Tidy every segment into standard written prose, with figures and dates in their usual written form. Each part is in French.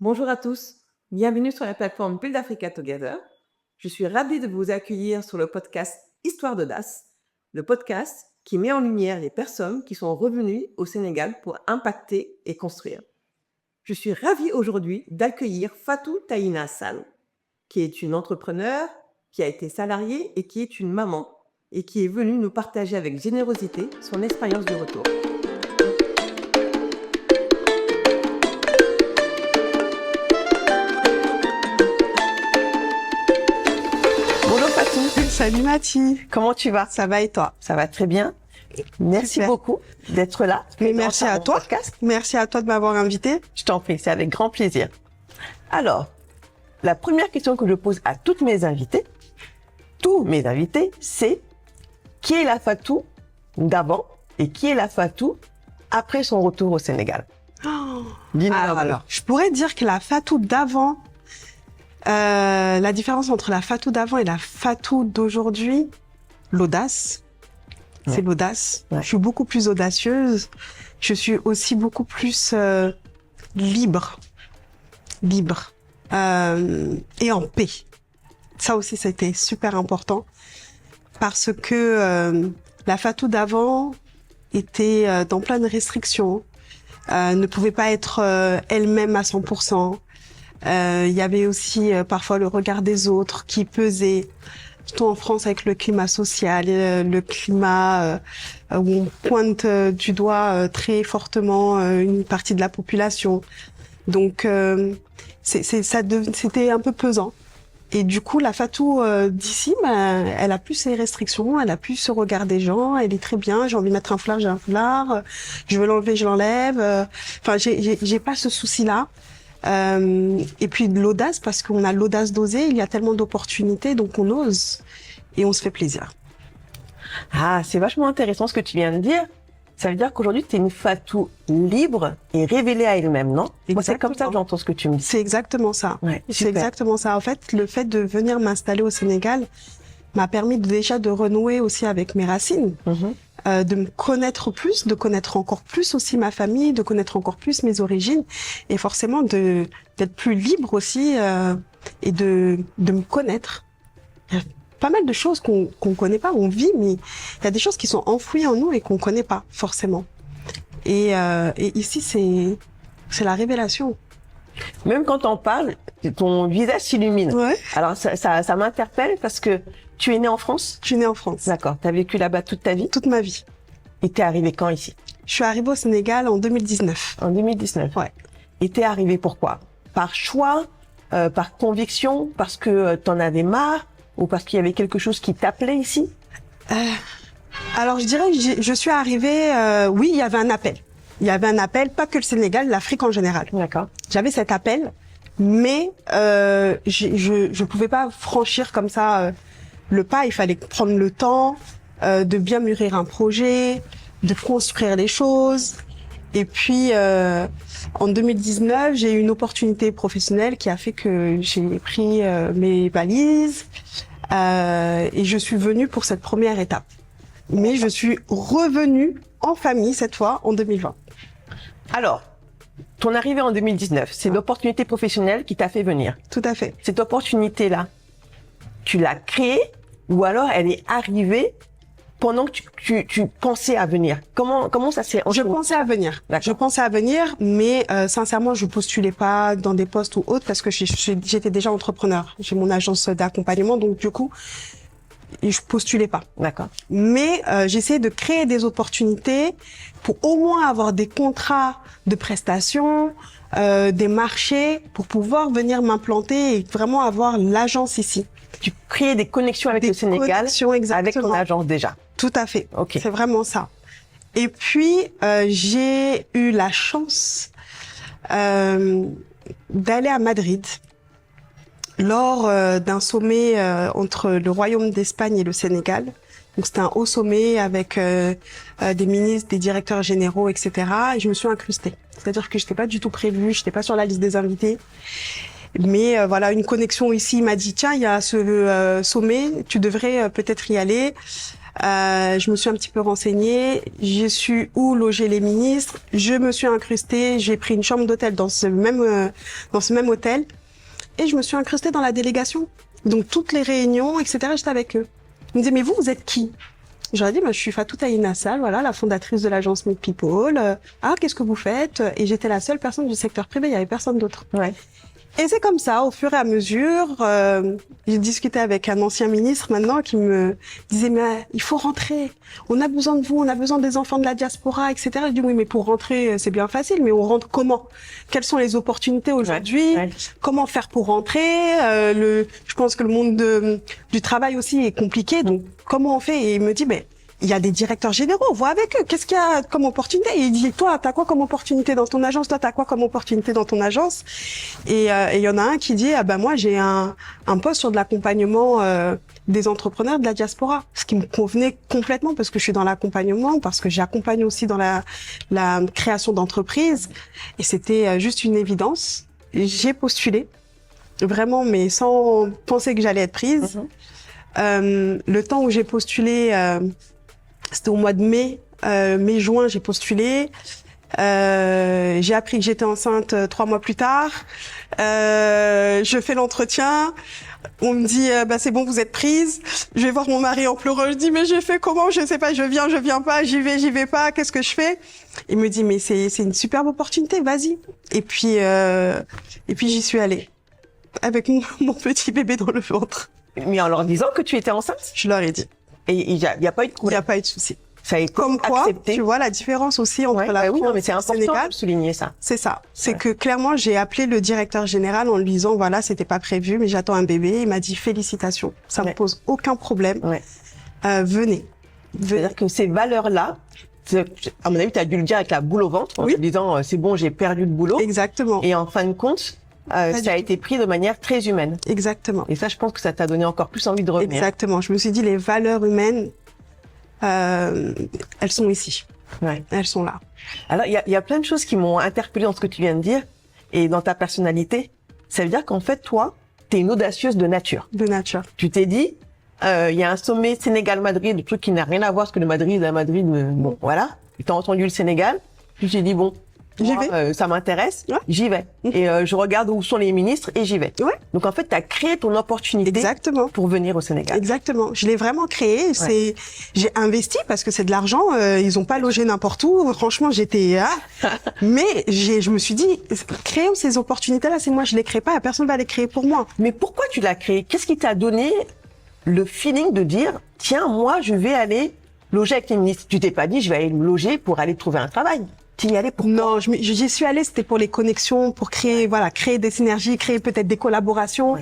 Bonjour à tous, bienvenue sur la plateforme Build Africa Together. Je suis ravie de vous accueillir sur le podcast Histoire d'audace, le podcast qui met en lumière les personnes qui sont revenues au Sénégal pour impacter et construire. Je suis ravie aujourd'hui d'accueillir Fatou Taïna Sall, qui est une entrepreneure, qui a été salariée et qui est une maman, et qui est venue nous partager avec générosité son expérience de retour. Bonjour Fatou. Salut Mathie. Comment tu vas? Ça va et toi? Ça va très bien. Merci Super. beaucoup d'être là. Mais merci à toi. Podcast. Merci à toi de m'avoir invité. Je t'en prie, c'est avec grand plaisir. Alors, la première question que je pose à tous mes invités, c'est qui est la Fatou d'avant et qui est la Fatou après son retour au Sénégal? Dis-nous un peu. Alors, je pourrais dire que la Fatou d'avant, la différence entre la Fatou d'avant et la Fatou d'aujourd'hui, l'audace. Ouais. C'est l'audace. Ouais. Je suis beaucoup plus audacieuse. Je suis aussi beaucoup plus libre et en paix. Ça aussi, c'était super important parce que la Fatou d'avant était dans plein de restrictions, ne pouvait pas être elle-même à 100%. Il y avait aussi parfois le regard des autres qui pesait, surtout en France avec le climat social, le climat où on pointe du doigt très fortement une partie de la population. Donc c'était un peu pesant. Et du coup, la Fatou d'ici, elle a plus ses restrictions, elle a plus ce regard des gens, elle est très bien. J'ai envie de mettre un foulard, j'ai un foulard. Je veux l'enlever, je l'enlève. Enfin, j'ai pas ce souci-là. Et puis de l'audace, parce qu'on a l'audace d'oser. Il y a tellement d'opportunités, donc on ose et on se fait plaisir. Ah, c'est vachement intéressant ce que tu viens de dire. Ça veut dire qu'aujourd'hui, tu es une Fatou libre et révélée à elle-même, non? Moi, c'est comme ça que j'entends ce que tu me dis. C'est exactement ça. Ouais, c'est super. exactement ça. En fait, le fait de venir m'installer au Sénégal m'a permis déjà de renouer aussi avec mes racines, de me connaître plus, de connaître encore plus aussi ma famille, de connaître encore plus mes origines et forcément d'être plus libre aussi et de me connaître. Il y a pas mal de choses qu'on connaît pas, on vit, mais il y a des choses qui sont enfouies en nous et qu'on connaît pas forcément. Et ici, c'est la révélation. Même quand on parle, ton visage s'illumine. Ouais. Alors, ça m'interpelle parce que tu es née en France? Je suis née en France. D'accord. Tu as vécu là-bas toute ta vie? Toute ma vie. Et t'es arrivée quand ici? Je suis arrivée au Sénégal en 2019. En 2019? Ouais. Et t'es arrivée pourquoi? Par choix, par conviction, parce que t'en avais marre, ou parce qu'il y avait quelque chose qui t'appelait ici? Alors, je dirais que je suis arrivée, oui, il y avait un appel. Il y avait un appel, pas que le Sénégal, l'Afrique en général. D'accord. J'avais cet appel, mais je pouvais pas franchir comme ça le pas. Il fallait prendre le temps de bien mûrir un projet, de construire les choses. Et puis, en 2019, j'ai eu une opportunité professionnelle qui a fait que j'ai pris mes valises et je suis venue pour cette première étape. Mais je suis revenue en famille cette fois en 2020. Alors, ton arrivée en 2019, c'est l'opportunité professionnelle qui t'a fait venir. Tout à fait. Cette opportunité-là, tu l'as créée ou alors elle est arrivée pendant que tu pensais à venir? Comment ça s'est Je pensais à venir. D'accord. Je pensais à venir, mais sincèrement, je postulais pas dans des postes ou autres parce que j'étais déjà entrepreneur. J'ai mon agence d'accompagnement, donc du coup, je postulais pas. D'accord. Mais j'essayais de créer des opportunités pour au moins avoir des contrats de prestations, des marchés, pour pouvoir venir m'implanter et vraiment avoir l'agence ici. Tu créais des connexions avec Des le Sénégal, connexions, avec exactement. ton agence déjà. Tout à fait. Ok. C'est vraiment ça. Et puis, j'ai eu la chance d'aller à Madrid lors d'un sommet entre le Royaume d'Espagne et le Sénégal. Donc, c'était un haut sommet avec des ministres, des directeurs généraux, etc. Et je me suis incrustée. C'est-à-dire que je n'étais pas du tout prévue, je n'étais pas sur la liste des invités. Mais voilà, une connexion ici m'a dit, tiens, il y a ce sommet, tu devrais peut-être y aller. Je me suis un petit peu renseignée. J'ai su où loger les ministres. Je me suis incrustée. J'ai pris une chambre d'hôtel dans ce même hôtel. Et je me suis incrustée dans la délégation. Donc, toutes les réunions, etc., j'étais avec eux. Ils me disaient, mais vous êtes qui? J'aurais dit, je suis Fatou Taïna Sall, voilà, la fondatrice de l'agence Meet People. Qu'est-ce que vous faites? Et j'étais la seule personne du secteur privé, il y avait personne d'autre. Ouais. Et c'est comme ça, au fur et à mesure, j'ai discuté avec un ancien ministre maintenant qui me disait, mais il faut rentrer, on a besoin de vous, on a besoin des enfants de la diaspora, etc. Je dis, oui, mais pour rentrer, c'est bien facile, mais on rentre comment? Quelles sont les opportunités aujourd'hui? Ouais. Comment faire pour rentrer? Je pense que le monde du travail aussi est compliqué, donc comment on fait? Et il me dit, mais il y a des directeurs généraux, vois avec eux, qu'est-ce qu'il y a comme opportunité? Et il dit, toi, t'as quoi comme opportunité dans ton agence? Toi, t'as quoi comme opportunité dans ton agence? Et il y en a un qui dit, moi, j'ai un poste sur de l'accompagnement des entrepreneurs de la diaspora. Ce qui me convenait complètement parce que je suis dans l'accompagnement, parce que j'accompagne aussi dans la création d'entreprises. Et c'était juste une évidence. J'ai postulé, vraiment, mais sans penser que j'allais être prise. Le temps où j'ai postulé, c'était au mois de mai, mai-juin, j'ai postulé. J'ai appris que j'étais enceinte 3 mois plus tard. Je fais l'entretien. On me dit, c'est bon, vous êtes prise. Je vais voir mon mari en pleurant. Je dis, mais j'ai fait comment? Je sais pas, je viens pas, j'y vais pas, qu'est-ce que je fais? Il me dit, mais c'est une superbe opportunité, vas-y. Et puis j'y suis allée. Avec mon petit bébé dans le ventre. Mais en leur disant que tu étais enceinte? Je leur ai dit. Et il y a pas eu de Il problème? n'y a pas eu de souci. Ça est Comme quoi, accepté. tu vois la différence aussi entre la France oui, non, mais c'est et le important Sénégal. de souligner ça. C'est ça. C'est que clairement, j'ai appelé le directeur général en lui disant, voilà, c'était pas prévu, mais j'attends un bébé. Il m'a dit, félicitations. Ça me pose aucun problème. Venez. C'est-à-dire que ces valeurs-là, à mon avis, tu as dû le dire avec la boule au ventre, en te disant, c'est bon, j'ai perdu le boulot. Exactement. Et en fin de compte, ça a été pris de manière très humaine. Exactement. Et ça, je pense que ça t'a donné encore plus envie de revenir. Exactement. Je me suis dit, les valeurs humaines, elles sont ici. Ouais. Elles sont là. Alors, il y a plein de choses qui m'ont interpellée dans ce que tu viens de dire et dans ta personnalité. Ça veut dire qu'en fait, toi, t'es une audacieuse de nature. De nature. Tu t'es dit, il y a un sommet Sénégal-Madrid, le truc qui n'a rien à voir, parce que le Madrid, bon, voilà. Tu as entendu le Sénégal. Puis j'ai dit, bon, ça m'intéresse, j'y vais. Et je regarde où sont les ministres et j'y vais. Ouais. Donc en fait, tu as créé ton opportunité pour venir au Sénégal. Exactement. Je l'ai vraiment créé. J'ai investi parce que c'est de l'argent. Ils ont pas logé n'importe où. Franchement, j'étais mais je me suis dit, créons ces opportunités-là. C'est moi, je les crée pas. Personne va les créer pour moi. Mais pourquoi tu l'as créé? Qu'est-ce qui t'a donné le feeling de dire, tiens, moi, je vais aller loger avec les ministres? Tu t'es pas dit, je vais aller me loger pour aller trouver un travail. Tu y allais pourquoi? Non, j'y suis allée, c'était pour les connexions, pour créer des synergies, créer peut-être des collaborations,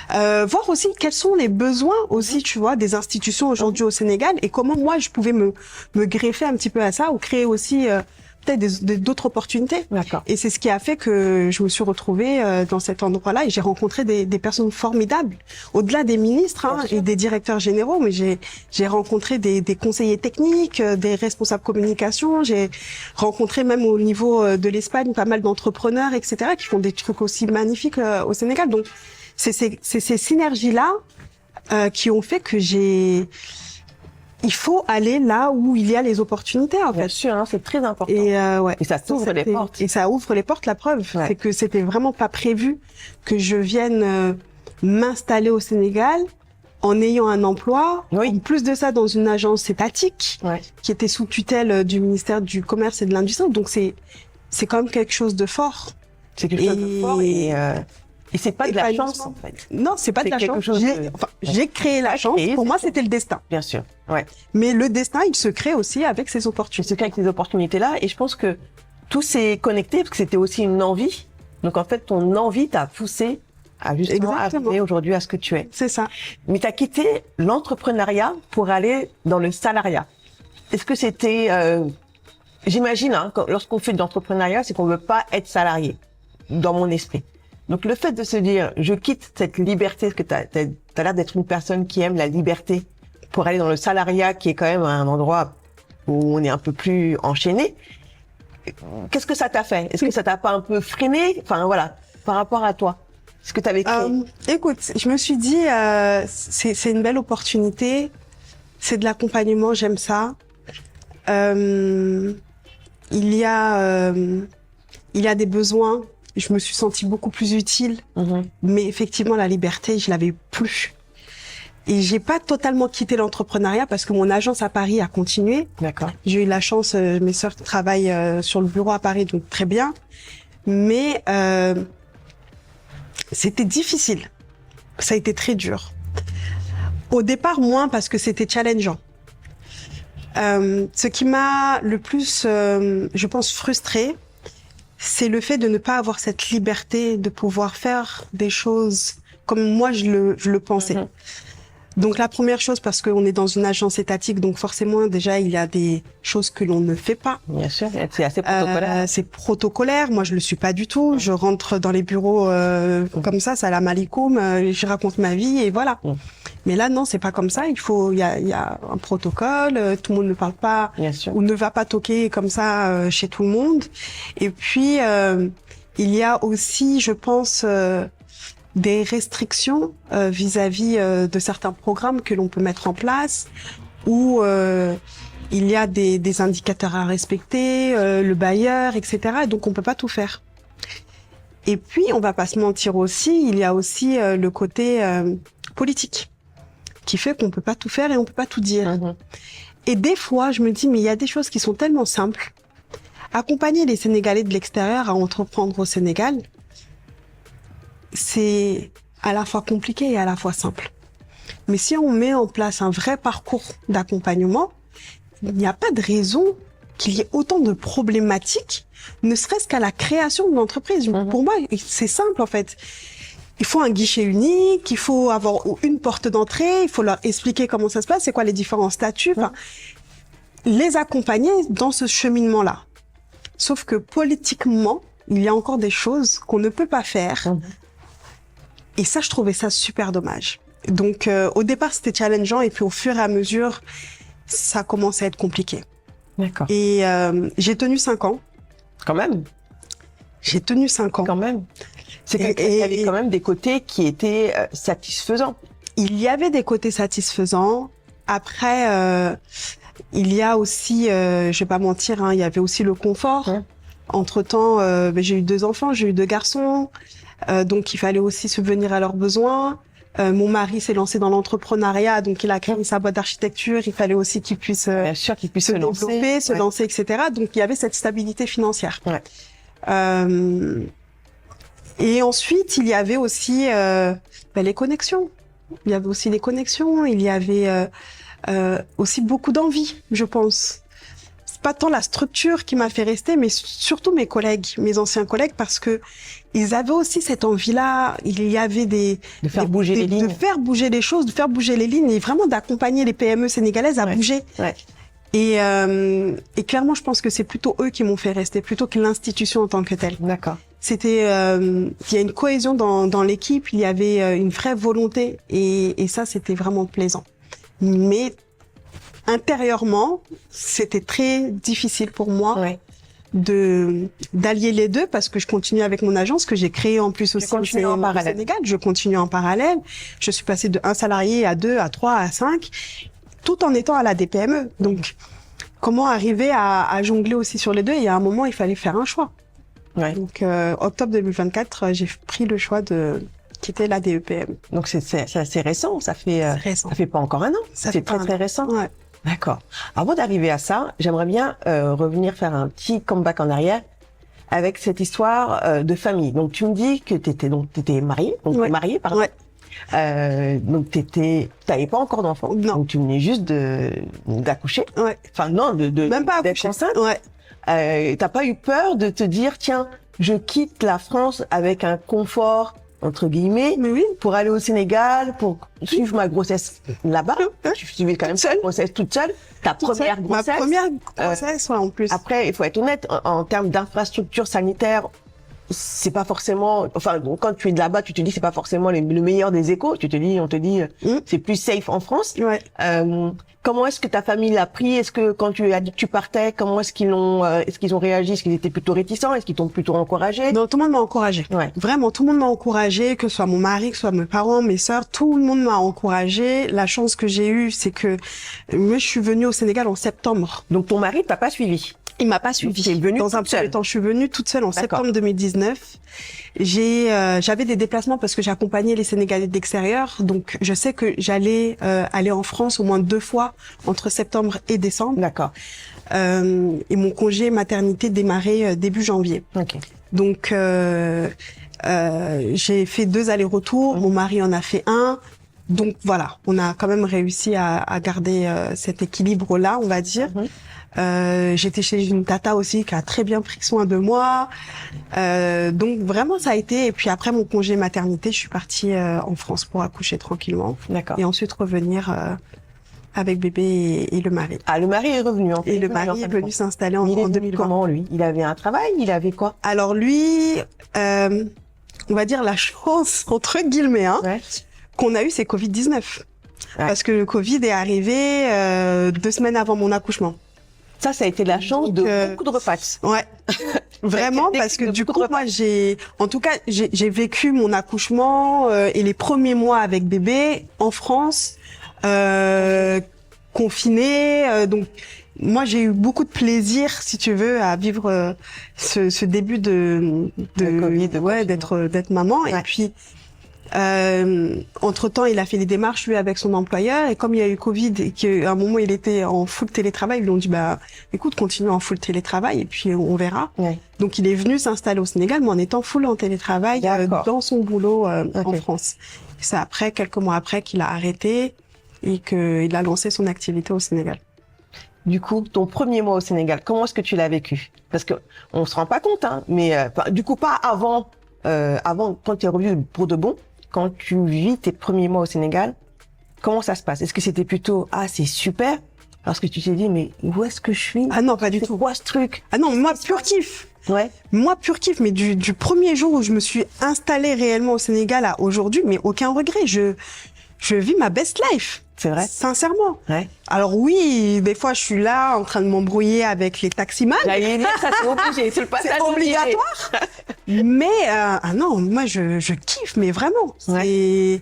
voir aussi quels sont les besoins aussi, tu vois, des institutions aujourd'hui au Sénégal et comment moi je pouvais me greffer un petit peu à ça ou créer aussi peut-être d'autres opportunités. D'accord. Et c'est ce qui a fait que je me suis retrouvée dans cet endroit-là et j'ai rencontré des personnes formidables, au-delà des ministres et des directeurs généraux, mais j'ai rencontré des conseillers techniques, des responsables communication, j'ai rencontré même au niveau de l'Espagne pas mal d'entrepreneurs, etc., qui font des trucs aussi magnifiques au Sénégal. Donc c'est ces synergies-là qui ont fait que il faut aller là où il y a les opportunités, en fait. Bien sûr, c'est très important. Et ça ouvre les portes. Et ça ouvre les portes, la preuve. C'est que c'était vraiment pas prévu que je vienne m'installer au Sénégal en ayant un emploi. En plus de ça, dans une agence étatique qui était sous tutelle du ministère du Commerce et de l'Industrie. Donc c'est quand même quelque chose de fort. C'est quelque chose de fort et c'est pas de la chance, en fait. Non, c'est pas de la chance. J'ai créé la chance. Pour moi, c'était le destin. Bien sûr. Mais le destin, il se crée aussi avec ces opportunités. Il se crée avec ces opportunités-là. Et je pense que tout s'est connecté parce que c'était aussi une envie. Donc, en fait, ton envie t'a poussé à justement arriver aujourd'hui à ce que tu es. C'est ça. Mais tu as quitté l'entrepreneuriat pour aller dans le salariat. Est-ce que c'était... J'imagine, lorsqu'on fait de l'entrepreneuriat, c'est qu'on veut pas être salarié, dans mon esprit. Donc, le fait de se dire, je quitte cette liberté, parce que t'as l'air d'être une personne qui aime la liberté, pour aller dans le salariat, qui est quand même un endroit où on est un peu plus enchaîné. Qu'est-ce que ça t'a fait? Est-ce que ça t'a pas un peu freiné? Enfin, voilà, par rapport à toi. Ce que t'avais créé. Écoute, je me suis dit, c'est une belle opportunité. c'est de l'accompagnement, j'aime ça. Il y a des besoins. Je me suis sentie beaucoup plus utile, mais effectivement, la liberté, je l'avais plus. Et j'ai pas totalement quitté l'entrepreneuriat parce que mon agence à Paris a continué. D'accord. J'ai eu la chance, mes sœurs travaillent sur le bureau à Paris, donc très bien. Mais c'était difficile. Ça a été très dur. Au départ, moins parce que c'était challengeant. Ce qui m'a le plus, je pense, frustrée, c'est le fait de ne pas avoir cette liberté de pouvoir faire des choses comme moi je le pensais. Donc la première chose, parce qu'on est dans une agence étatique, donc forcément déjà il y a des choses que l'on ne fait pas. Bien sûr, c'est assez protocolaire. C'est protocolaire, moi je le suis pas du tout. Je rentre dans les bureaux comme ça, salam alaikum, je raconte ma vie et voilà. Mais là non, c'est pas comme ça. Il y a un protocole. Tout le monde ne parle pas ou ne va pas toquer comme ça chez tout le monde. Et puis il y a aussi, je pense, des restrictions vis-à-vis de certains programmes que l'on peut mettre en place, où il y a des indicateurs à respecter, le bailleur, etc. Et donc on peut pas tout faire. Et puis on va pas se mentir aussi, il y a aussi le côté politique qui fait qu'on peut pas tout faire et on peut pas tout dire. Et des fois je me dis mais il y a des choses qui sont tellement simples. Accompagner les Sénégalais de l'extérieur à entreprendre au Sénégal, c'est à la fois compliqué et à la fois simple. Mais si on met en place un vrai parcours d'accompagnement, il n'y a pas de raison qu'il y ait autant de problématiques, ne serait-ce qu'à la création de l'entreprise. Pour moi, c'est simple en fait. Il faut un guichet unique, il faut avoir une porte d'entrée, il faut leur expliquer comment ça se passe, c'est quoi les différents statuts, enfin, les accompagner dans ce cheminement-là. Sauf que politiquement, il y a encore des choses qu'on ne peut pas faire. Et ça, je trouvais ça super dommage. Donc, au départ, c'était challengeant et puis au fur et à mesure, ça commence à être compliqué. D'accord. Et j'ai tenu 5 ans. Quand même. J'ai tenu 5 ans. Quand même. C'est qu'il y avait quand même des côtés qui étaient satisfaisants. Il y avait des côtés satisfaisants. Après, il y a aussi, je vais pas mentir, hein, il y avait aussi le confort. Entre-temps, j'ai eu 2 enfants, j'ai eu 2 garçons. Donc, il fallait aussi subvenir à leurs besoins. Mon mari s'est lancé dans l'entrepreneuriat, donc il a créé sa boîte d'architecture. Il fallait aussi qu'il puisse, bien sûr, qu'il puisse se développer, se lancer, etc. Donc, il y avait cette stabilité financière. Et ensuite, il y avait aussi les connexions. Il y avait aussi les connexions. Il y avait aussi beaucoup d'envie, je pense. C'est pas tant la structure qui m'a fait rester, mais surtout mes collègues, mes anciens collègues, parce que ils avaient aussi cette envie-là. Il y avait de faire bouger les lignes, de faire bouger les choses, de faire bouger les lignes et vraiment d'accompagner les PME sénégalaises à bouger. Et clairement, je pense que c'est plutôt eux qui m'ont fait rester, plutôt que l'institution en tant que telle. D'accord. C'était, il y a une cohésion dans l'équipe, il y avait une vraie volonté et ça, c'était vraiment plaisant. Mais intérieurement, c'était très difficile pour moi d'allier les deux parce que je continue avec mon agence que j'ai créée en plus aussi au Sénégal. Je continue en parallèle. Je suis passée de 1 salarié à 2, à 3, à 5, tout en étant à la DPME. Donc, comment arriver à jongler aussi sur les deux? Et il y a un moment, il fallait faire un choix. Donc, octobre 2024, j'ai pris le choix de quitter la DEPM. Donc, c'est assez récent. Ça fait pas encore un an. C'est très récent. D'accord. Avant d'arriver à ça, j'aimerais bien revenir faire un petit comeback en arrière avec cette histoire de famille. Donc, tu me dis que t'étais mariée, mariée, pardon. Donc, t'avais pas encore d'enfant. Non. Donc, tu venais juste d'accoucher. Enfin, non, même pas d'être enceinte. T'as pas eu peur de te dire, tiens, je quitte la France avec un confort, entre guillemets, pour aller au Sénégal, pour suivre ma grossesse là-bas. Tu suivais quand même ta grossesse toute seule. Ta première grossesse. Ma première grossesse, en plus. Après, il faut être honnête, en termes d'infrastructure sanitaire, c'est pas forcément, enfin, bon, quand tu es de là-bas, tu te dis c'est pas forcément le meilleur des échos. On te dit, c'est plus safe en France. Ouais. Comment est-ce que ta famille l'a pris? Est-ce que quand tu as dit que tu partais, comment est-ce qu'ils ont réagi? Est-ce qu'ils étaient plutôt réticents? Est-ce qu'ils t'ont plutôt encouragé? Non, tout le monde m'a encouragé. Ouais. Vraiment, tout le monde m'a encouragé, que ce soit mon mari, que ce soit mes parents, mes sœurs, tout le monde m'a encouragé. La chance que j'ai eue, c'est que moi, je suis venue au Sénégal en septembre. Donc ton mari t'a pas suivi? Il m'a pas suivi. Tu es venue dans un toute seule? premier temps, je suis venue toute seule en D'accord. septembre 2019. J'avais des déplacements parce que j'accompagnais les Sénégalais d'extérieur, donc je sais que j'allais aller en France au moins 2 fois entre septembre et décembre. D'accord. Et mon congé maternité démarrait début janvier. Ok. Donc j'ai fait 2 allers-retours. Mon mari en a fait 1. Donc voilà, on a quand même réussi à garder cet équilibre-là, on va dire. J'étais chez une tata aussi qui a très bien pris soin de moi. Donc vraiment ça a été. Et puis après mon congé maternité, je suis partie en France pour accoucher tranquillement. D'accord. Et ensuite revenir avec bébé et le mari. Ah, le mari est revenu. Et le mari est venu s'installer en Il est venu 2020. comment, lui? Il avait un travail? Il avait quoi? Alors lui, on va dire la chance entre guillemets, hein, Ouais. qu'on a eu, c'est Covid-19. Ouais. Parce que le Covid est arrivé 2 semaines avant mon accouchement. Ça a été de la chance Donc, de beaucoup de repas. Ouais. Vraiment, Des- parce que de du beaucoup de coup, moi, j'ai vécu mon accouchement et les premiers mois avec bébé en France, confiné. Donc, moi, j'ai eu beaucoup de plaisir, si tu veux, à vivre ce début de Covid, de ouais, confinement. d'être maman. Ouais. Et puis, entre-temps, il a fait les démarches, lui, avec son employeur. Et comme il y a eu Covid et qu'à un moment, il était en full télétravail, ils lui ont dit, bah, écoute, continue en full télétravail et puis on verra. Ouais. Donc, il est venu s'installer au Sénégal, mais en étant full en télétravail D'accord. dans son boulot en Ok. France. C'est après, quelques mois après, qu'il a arrêté et qu'il a lancé son activité au Sénégal. Du coup, ton premier mois au Sénégal, comment est-ce que tu l'as vécu? Parce que on se rend pas compte, hein, mais du coup pas avant, quand tu es revenu pour de bon, quand tu vis tes premiers mois au Sénégal, comment ça se passe? Est-ce que c'était plutôt c'est super, parce que tu t'es dit mais où est-ce que je suis? Ah non, pas du C'est tout. quoi ce truc? Ah non, moi, pur kiff. Ouais. Moi, pur kiff, mais du premier jour où je me suis installée réellement au Sénégal à aujourd'hui, mais aucun regret. Je vis ma best life. C'est vrai? Sincèrement. Ouais. Alors oui, des fois, je suis là en train de m'embrouiller avec les taximans. J'allais dire ça, c'est obligé, c'est le passage C'est obligatoire. Mais non, moi je kiffe, mais vraiment. C'est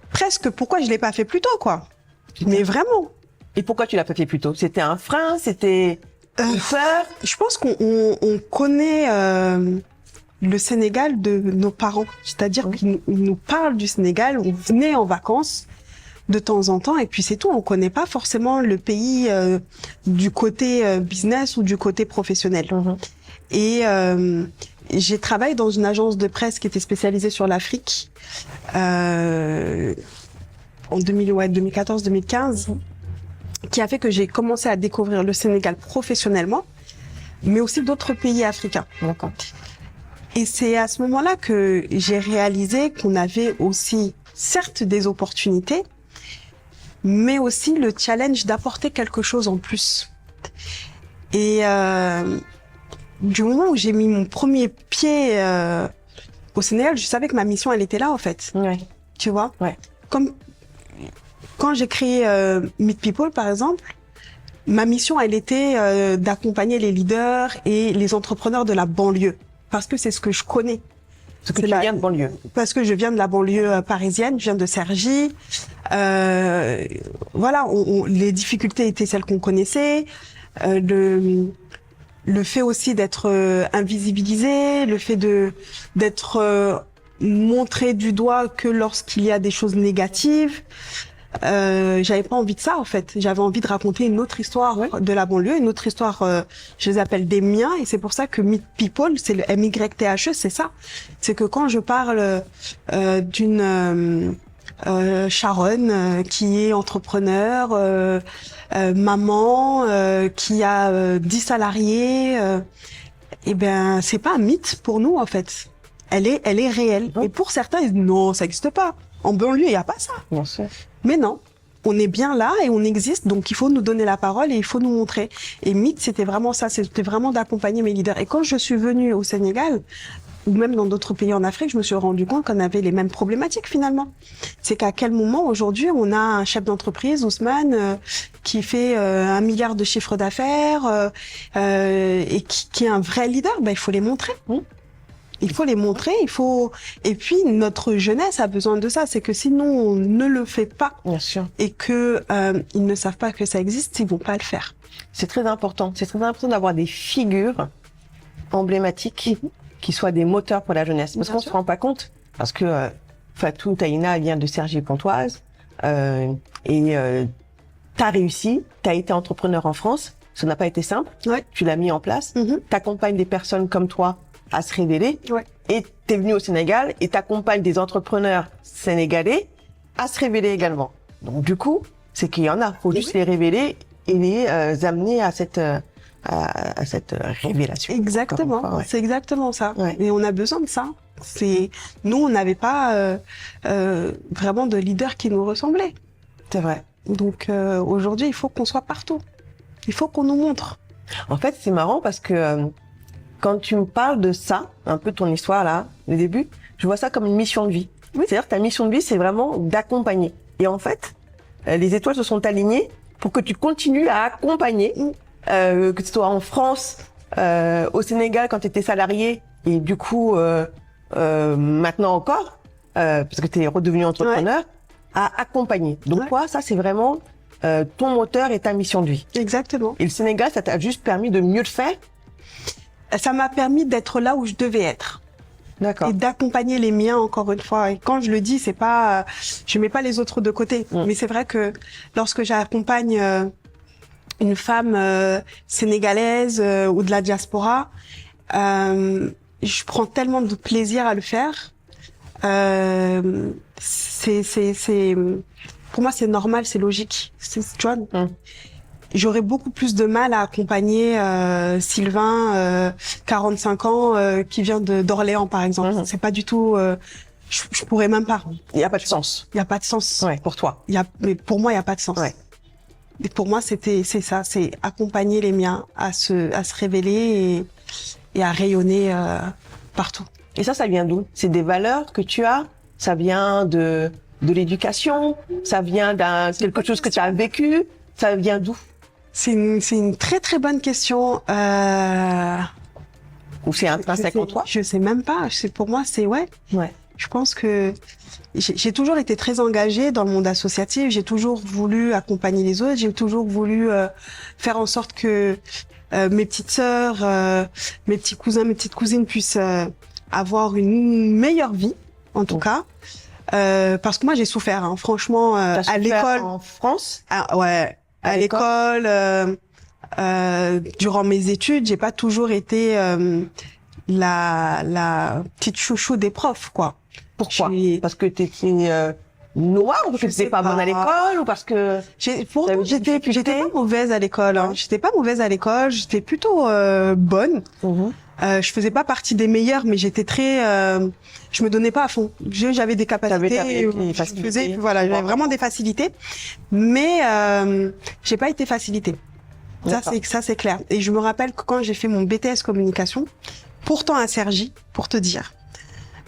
presque pourquoi je l'ai pas fait plus tôt, quoi. Mais vraiment. Et pourquoi tu l'as pas fait plus tôt? C'était un frein, c'était une peur? Je pense qu'on connaît le Sénégal de nos parents, c'est-à-dire qu'ils nous parlent du Sénégal. On venait en vacances de temps en temps et puis c'est tout. On connaît pas forcément le pays du côté business ou du côté professionnel. Et j'ai travaillé dans une agence de presse qui était spécialisée sur l'Afrique en 2014-2015, qui a fait que j'ai commencé à découvrir le Sénégal professionnellement, mais aussi d'autres pays africains. D'accord. Et c'est à ce moment-là que j'ai réalisé qu'on avait aussi, certes, des opportunités, mais aussi le challenge d'apporter quelque chose en plus. Et du moment où j'ai mis mon premier pied au Sénégal, je savais que ma mission, elle était là, en fait. Ouais. Tu vois? Ouais. Comme quand j'ai créé Meet People, par exemple, ma mission, elle était d'accompagner les leaders et les entrepreneurs de la banlieue. Parce que c'est ce que je connais. Parce que tu viens de banlieue. Parce que je viens de la banlieue parisienne, je viens de Cergy. Voilà, les difficultés étaient celles qu'on connaissait. Le fait aussi d'être invisibilisé, le fait d'être montré du doigt que lorsqu'il y a des choses négatives. J'avais pas envie de ça, en fait. J'avais envie de raconter une autre histoire de la banlieue, une autre histoire, je les appelle des miens, et c'est pour ça que Meet People, c'est le MYTHE, c'est ça. C'est que quand je parle d'une Sharon qui est entrepreneur, maman, qui a 10 salariés, eh ben c'est pas un mythe pour nous, en fait. Elle est réelle. Et pour certains, ils disent non, ça n'existe pas. En banlieue, il y a pas ça. Bien sûr. Mais non, on est bien là et on existe, donc il faut nous donner la parole et il faut nous montrer. Et Meet, c'était vraiment ça, c'était vraiment d'accompagner mes leaders. Et quand je suis venue au Sénégal, ou même dans d'autres pays en Afrique, je me suis rendu compte qu'on avait les mêmes problématiques finalement. C'est qu'à quel moment aujourd'hui on a un chef d'entreprise, Ousmane, qui fait 1 milliard de chiffre d'affaires et qui est un vrai leader. Ben il faut les montrer. Il faut les montrer, et puis notre jeunesse a besoin de ça. C'est que sinon on ne le fait pas, Bien sûr. et que ils ne savent pas que ça existe, ils vont pas le faire. C'est très important. C'est très important d'avoir des figures emblématiques qui soient des moteurs pour la jeunesse. Parce Bien qu'on sûr. se rend pas compte. Parce que Fatou Taïna vient de Cergy-Pontoise et t'as réussi, t'as été entrepreneur en France. Ça n'a pas été simple. Ouais. Tu l'as mis en place. T'accompagnes des personnes comme toi à se révéler. Ouais. Et t'es venu au Sénégal et t'accompagnes des entrepreneurs sénégalais à se révéler également. Donc du coup, c'est qu'il y en a. Faut juste les révéler et les amener à cette révélation. Exactement, Encore une fois, ouais. c'est exactement ça. Ouais. Et on a besoin de ça. Nous, on n'avait pas vraiment de leader qui nous ressemblait. C'est vrai. Donc aujourd'hui, il faut qu'on soit partout. Il faut qu'on nous montre. En fait, c'est marrant parce que quand tu me parles de ça, un peu ton histoire là, le début, je vois ça comme une mission de vie. Oui. C'est-à-dire que ta mission de vie, c'est vraiment d'accompagner. Et en fait, les étoiles se sont alignées pour que tu continues à accompagner, que ce soit en France, au Sénégal quand tu étais salarié, et du coup, maintenant encore, parce que tu es redevenu entrepreneur, à accompagner. Donc toi, ça c'est vraiment ton moteur et ta mission de vie. Exactement. Et le Sénégal, ça t'a juste permis de mieux le faire. Ça m'a permis d'être là où je devais être. D'accord. Et d'accompagner les miens, encore une fois. Et quand je le dis, c'est pas, je mets pas les autres de côté. Mais c'est vrai que lorsque j'accompagne une femme sénégalaise ou de la diaspora, je prends tellement de plaisir à le faire. Pour moi, c'est normal, c'est logique. Tu vois, j'aurais beaucoup plus de mal à accompagner Sylvain, 45 ans, qui vient d'Orléans, par exemple. C'est pas du tout. Je pourrais même pas. Il n'y a pas de sens. Il y a pas de sens. Ouais, pour toi. Mais pour moi, il y a pas de sens. Ouais. Et pour moi, c'est ça, c'est accompagner les miens à se révéler et à rayonner partout. Et ça vient d'où? C'est des valeurs que tu as? Ça vient de l'éducation? Ça vient quelque chose que tu as vécu? Ça vient d'où? C'est une très très bonne question. Ou c'est intrinsèque en toi? Je sais même pas. Pour moi, c'est ouais. Je pense que j'ai toujours été très engagée dans le monde associatif. J'ai toujours voulu accompagner les autres. J'ai toujours voulu faire en sorte que mes petites sœurs, mes petits cousins, mes petites cousines puissent avoir une meilleure vie, en tout cas. Parce que moi, j'ai souffert, hein, franchement, à l'école. En France? Ouais, à l'école, durant mes études, j'ai pas toujours été la petite chouchou des profs, quoi. Pourquoi? Parce que t'étais noire, ou parce que t'étais pas bonne à l'école, ou parce que j'étais pas mauvaise à l'école. Hein. J'étais pas mauvaise à l'école. J'étais plutôt bonne. Je faisais pas partie des meilleures, mais j'étais très. Je me donnais pas à fond. J'avais des capacités. Je faisais, voilà, j'avais vraiment des facilités, mais j'ai pas été facilitée. Ça c'est clair. Et je me rappelle que quand j'ai fait mon BTS communication, pourtant à Cergy, pour te dire,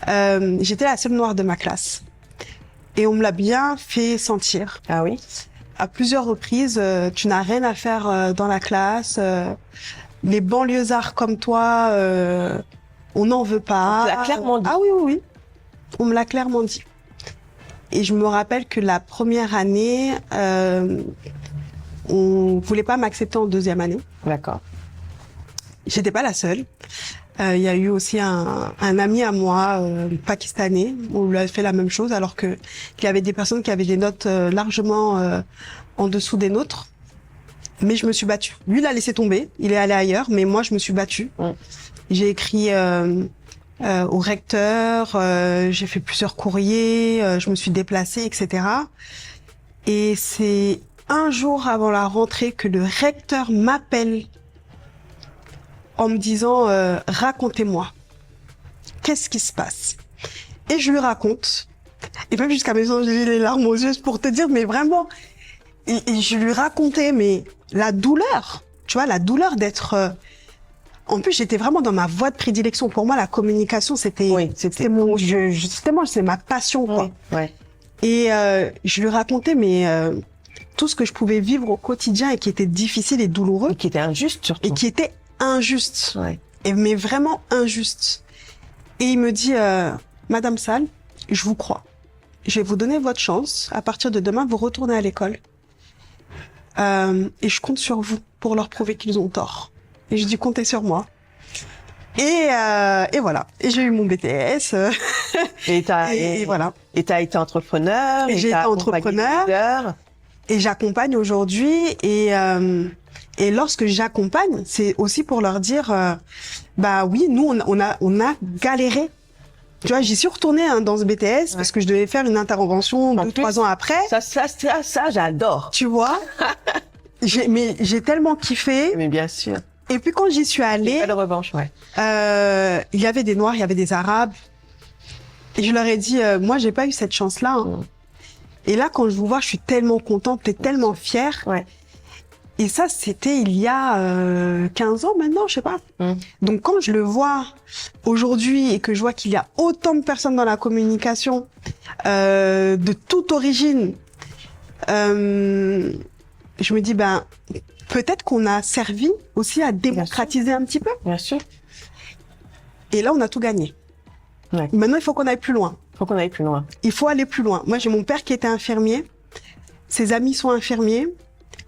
j'étais la seule noire de ma classe. Et on me l'a bien fait sentir. Ah oui? À plusieurs reprises, tu n'as rien à faire dans la classe. Les banlieusards comme toi, on n'en veut pas. On te l'a clairement dit. Ah oui, oui, oui. On me l'a clairement dit. Et je me rappelle que la première année, on voulait pas m'accepter en deuxième année. D'accord. J'étais pas la seule. Il y a eu aussi un ami à moi, pakistanais, où on lui a fait la même chose, alors que il y avait des personnes qui avaient des notes largement en dessous des nôtres. Mais je me suis battue. Lui, il a laissé tomber, il est allé ailleurs, mais moi, je me suis battue. J'ai écrit au recteur, j'ai fait plusieurs courriers, je me suis déplacée, etc. Et c'est un jour avant la rentrée que le recteur m'appelle en me disant racontez-moi, qu'est-ce qui se passe? Et je lui raconte. Et même jusqu'à maintenant, j'ai les larmes aux yeux pour te dire, mais vraiment. Et je lui racontais, mais la douleur, tu vois, la douleur d'être En plus, j'étais vraiment dans ma voie de prédilection. Pour moi, la communication, c'était c'était c'est ma passion, quoi. Ouais. Et je lui racontais tout ce que je pouvais vivre au quotidien et qui était difficile et douloureux. Et qui était injuste, surtout. Et qui était injuste. Ouais. Mais vraiment injuste. Et il me dit, Madame Sall, je vous crois. Je vais vous donner votre chance. À partir de demain, vous retournez à l'école. Et je compte sur vous pour leur prouver qu'ils ont tort. Et je dis, comptez sur moi. Et voilà. Et j'ai eu mon BTS. Et voilà. Et t'as été entrepreneur. Et j'ai été entrepreneur. Et j'accompagne aujourd'hui. Et lorsque j'accompagne, c'est aussi pour leur dire, bah oui, nous on a galéré. Tu vois, j'y suis retournée dans ce BTS parce que je devais faire une intervention 2-3 ans après. Ça, j'adore. Tu vois, j'ai tellement kiffé. Mais bien sûr. Et puis quand j'y suis allée, belle revanche, ouais. Il y avait des Noirs, il y avait des Arabes. Et je leur ai dit, moi j'ai pas eu cette chance-là. Hein. Et là, quand je vous vois, je suis tellement contente, t'es tellement fière. Ouais. Et ça, c'était il y a 15 ans maintenant, je sais pas. Donc quand je le vois aujourd'hui et que je vois qu'il y a autant de personnes dans la communication, de toute origine, je me dis, ben, peut-être qu'on a servi aussi à démocratiser un petit peu. Bien sûr. Et là, on a tout gagné. Ouais. Maintenant, il faut qu'on aille plus loin. Il faut aller plus loin. Moi, j'ai mon père qui était infirmier. Ses amis sont infirmiers.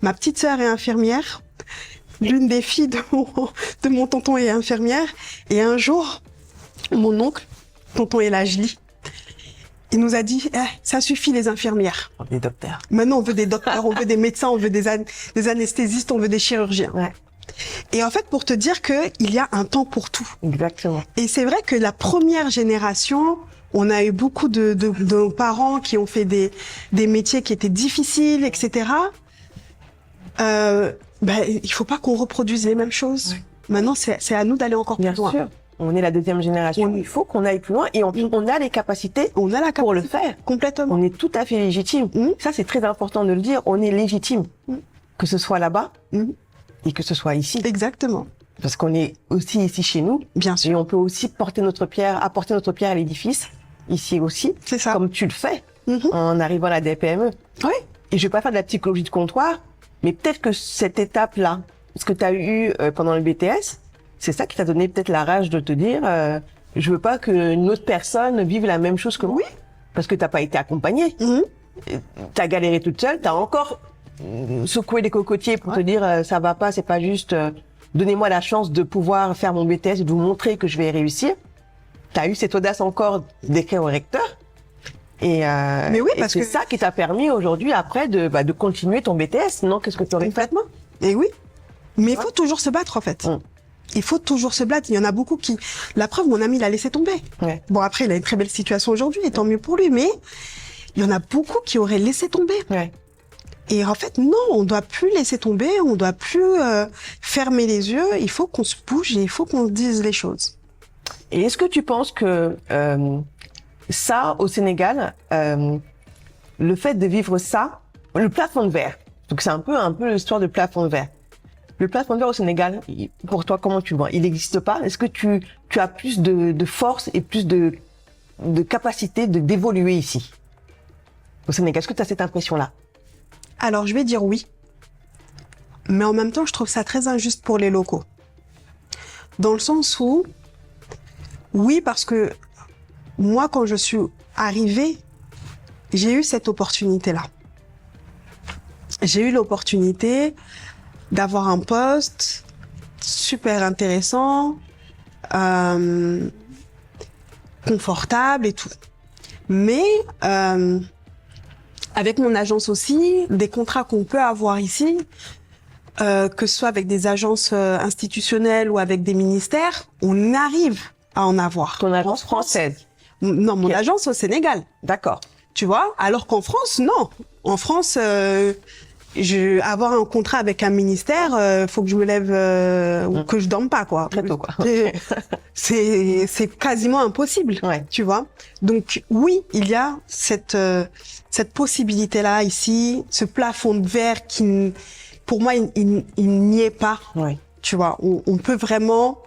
Ma petite sœur est infirmière. L'une des filles de mon tonton est infirmière. Et un jour, mon oncle, tonton Elajli, il nous a dit, ça suffit les infirmières. Des docteurs. Maintenant, on veut des docteurs, on veut des médecins, on veut des anesthésistes, on veut des chirurgiens. Ouais. Et en fait, pour te dire qu'il y a un temps pour tout. Exactement. Et c'est vrai que la première génération, on a eu beaucoup de parents qui ont fait des métiers qui étaient difficiles, etc. Il faut pas qu'on reproduise les mêmes choses. Ouais. Maintenant, c'est à nous d'aller encore plus loin. Bien sûr. On est la deuxième génération. Il faut qu'on aille plus loin et on a les capacités pour le faire. Complètement. On est tout à fait légitime. Ça, c'est très important de le dire. On est légitime. Que ce soit là-bas et que ce soit ici. Exactement. Parce qu'on est aussi ici chez nous. Bien sûr. Et on peut aussi apporter notre pierre à l'édifice. Ici aussi. C'est ça. Comme tu le fais. En arrivant à la DPME. Oui. Et je vais pas faire de la psychologie de comptoir. Mais peut-être que cette étape-là, ce que tu as eu pendant le BTS, c'est ça qui t'a donné peut-être la rage de te dire je veux pas qu'une autre personne vive la même chose que moi. Oui. Parce que t'as pas été accompagnée. T'as galéré toute seule, t'as encore secoué les cocotiers pour te dire ça va pas, c'est pas juste donnez-moi la chance de pouvoir faire mon BTS et de vous montrer que je vais réussir. T'as eu cette audace encore d'écrire au recteur. Mais oui, parce que c'est ça qui t'a permis aujourd'hui après de continuer ton BTS. Non, qu'est-ce que tu aurais fait? Et oui. Mais il faut toujours se battre en fait. Il faut toujours se battre. Il y en a beaucoup qui... La preuve, mon ami, il a laissé tomber. Ouais. Bon, après, il a une très belle situation aujourd'hui, et tant mieux pour lui, mais il y en a beaucoup qui auraient laissé tomber. Ouais. Et en fait, non, on doit plus laisser tomber, on doit plus fermer les yeux. Il faut qu'on se bouge et il faut qu'on se dise les choses. Et est-ce que tu penses que ça, au Sénégal, le fait de vivre ça, le plafond de verre, donc c'est un peu l'histoire de plafond de verre. Le plafond de verre au Sénégal, pour toi, comment tu le vois? Il n'existe pas? Est-ce que tu as plus de force et plus de capacité d'évoluer ici, au Sénégal? Est-ce que tu as cette impression-là? Alors, je vais dire oui. Mais en même temps, je trouve ça très injuste pour les locaux. Dans le sens où, oui, parce que moi, quand je suis arrivée, j'ai eu cette opportunité-là. J'ai eu l'opportunité d'avoir un poste super intéressant, confortable et tout. Mais avec mon agence aussi, des contrats qu'on peut avoir ici, que ce soit avec des agences institutionnelles ou avec des ministères, on arrive à en avoir. Ton agence française? Non, mon agence au Sénégal. D'accord. Tu vois? Alors qu'en France, non. En France, avoir un contrat avec un ministère, faut que je me lève ou que je dorme pas, quoi. Très tôt, quoi. C'est quasiment impossible, tu vois. Donc oui, il y a cette possibilité-là ici, ce plafond de verre qui, pour moi, il n'y est pas. Ouais. Tu vois, on peut vraiment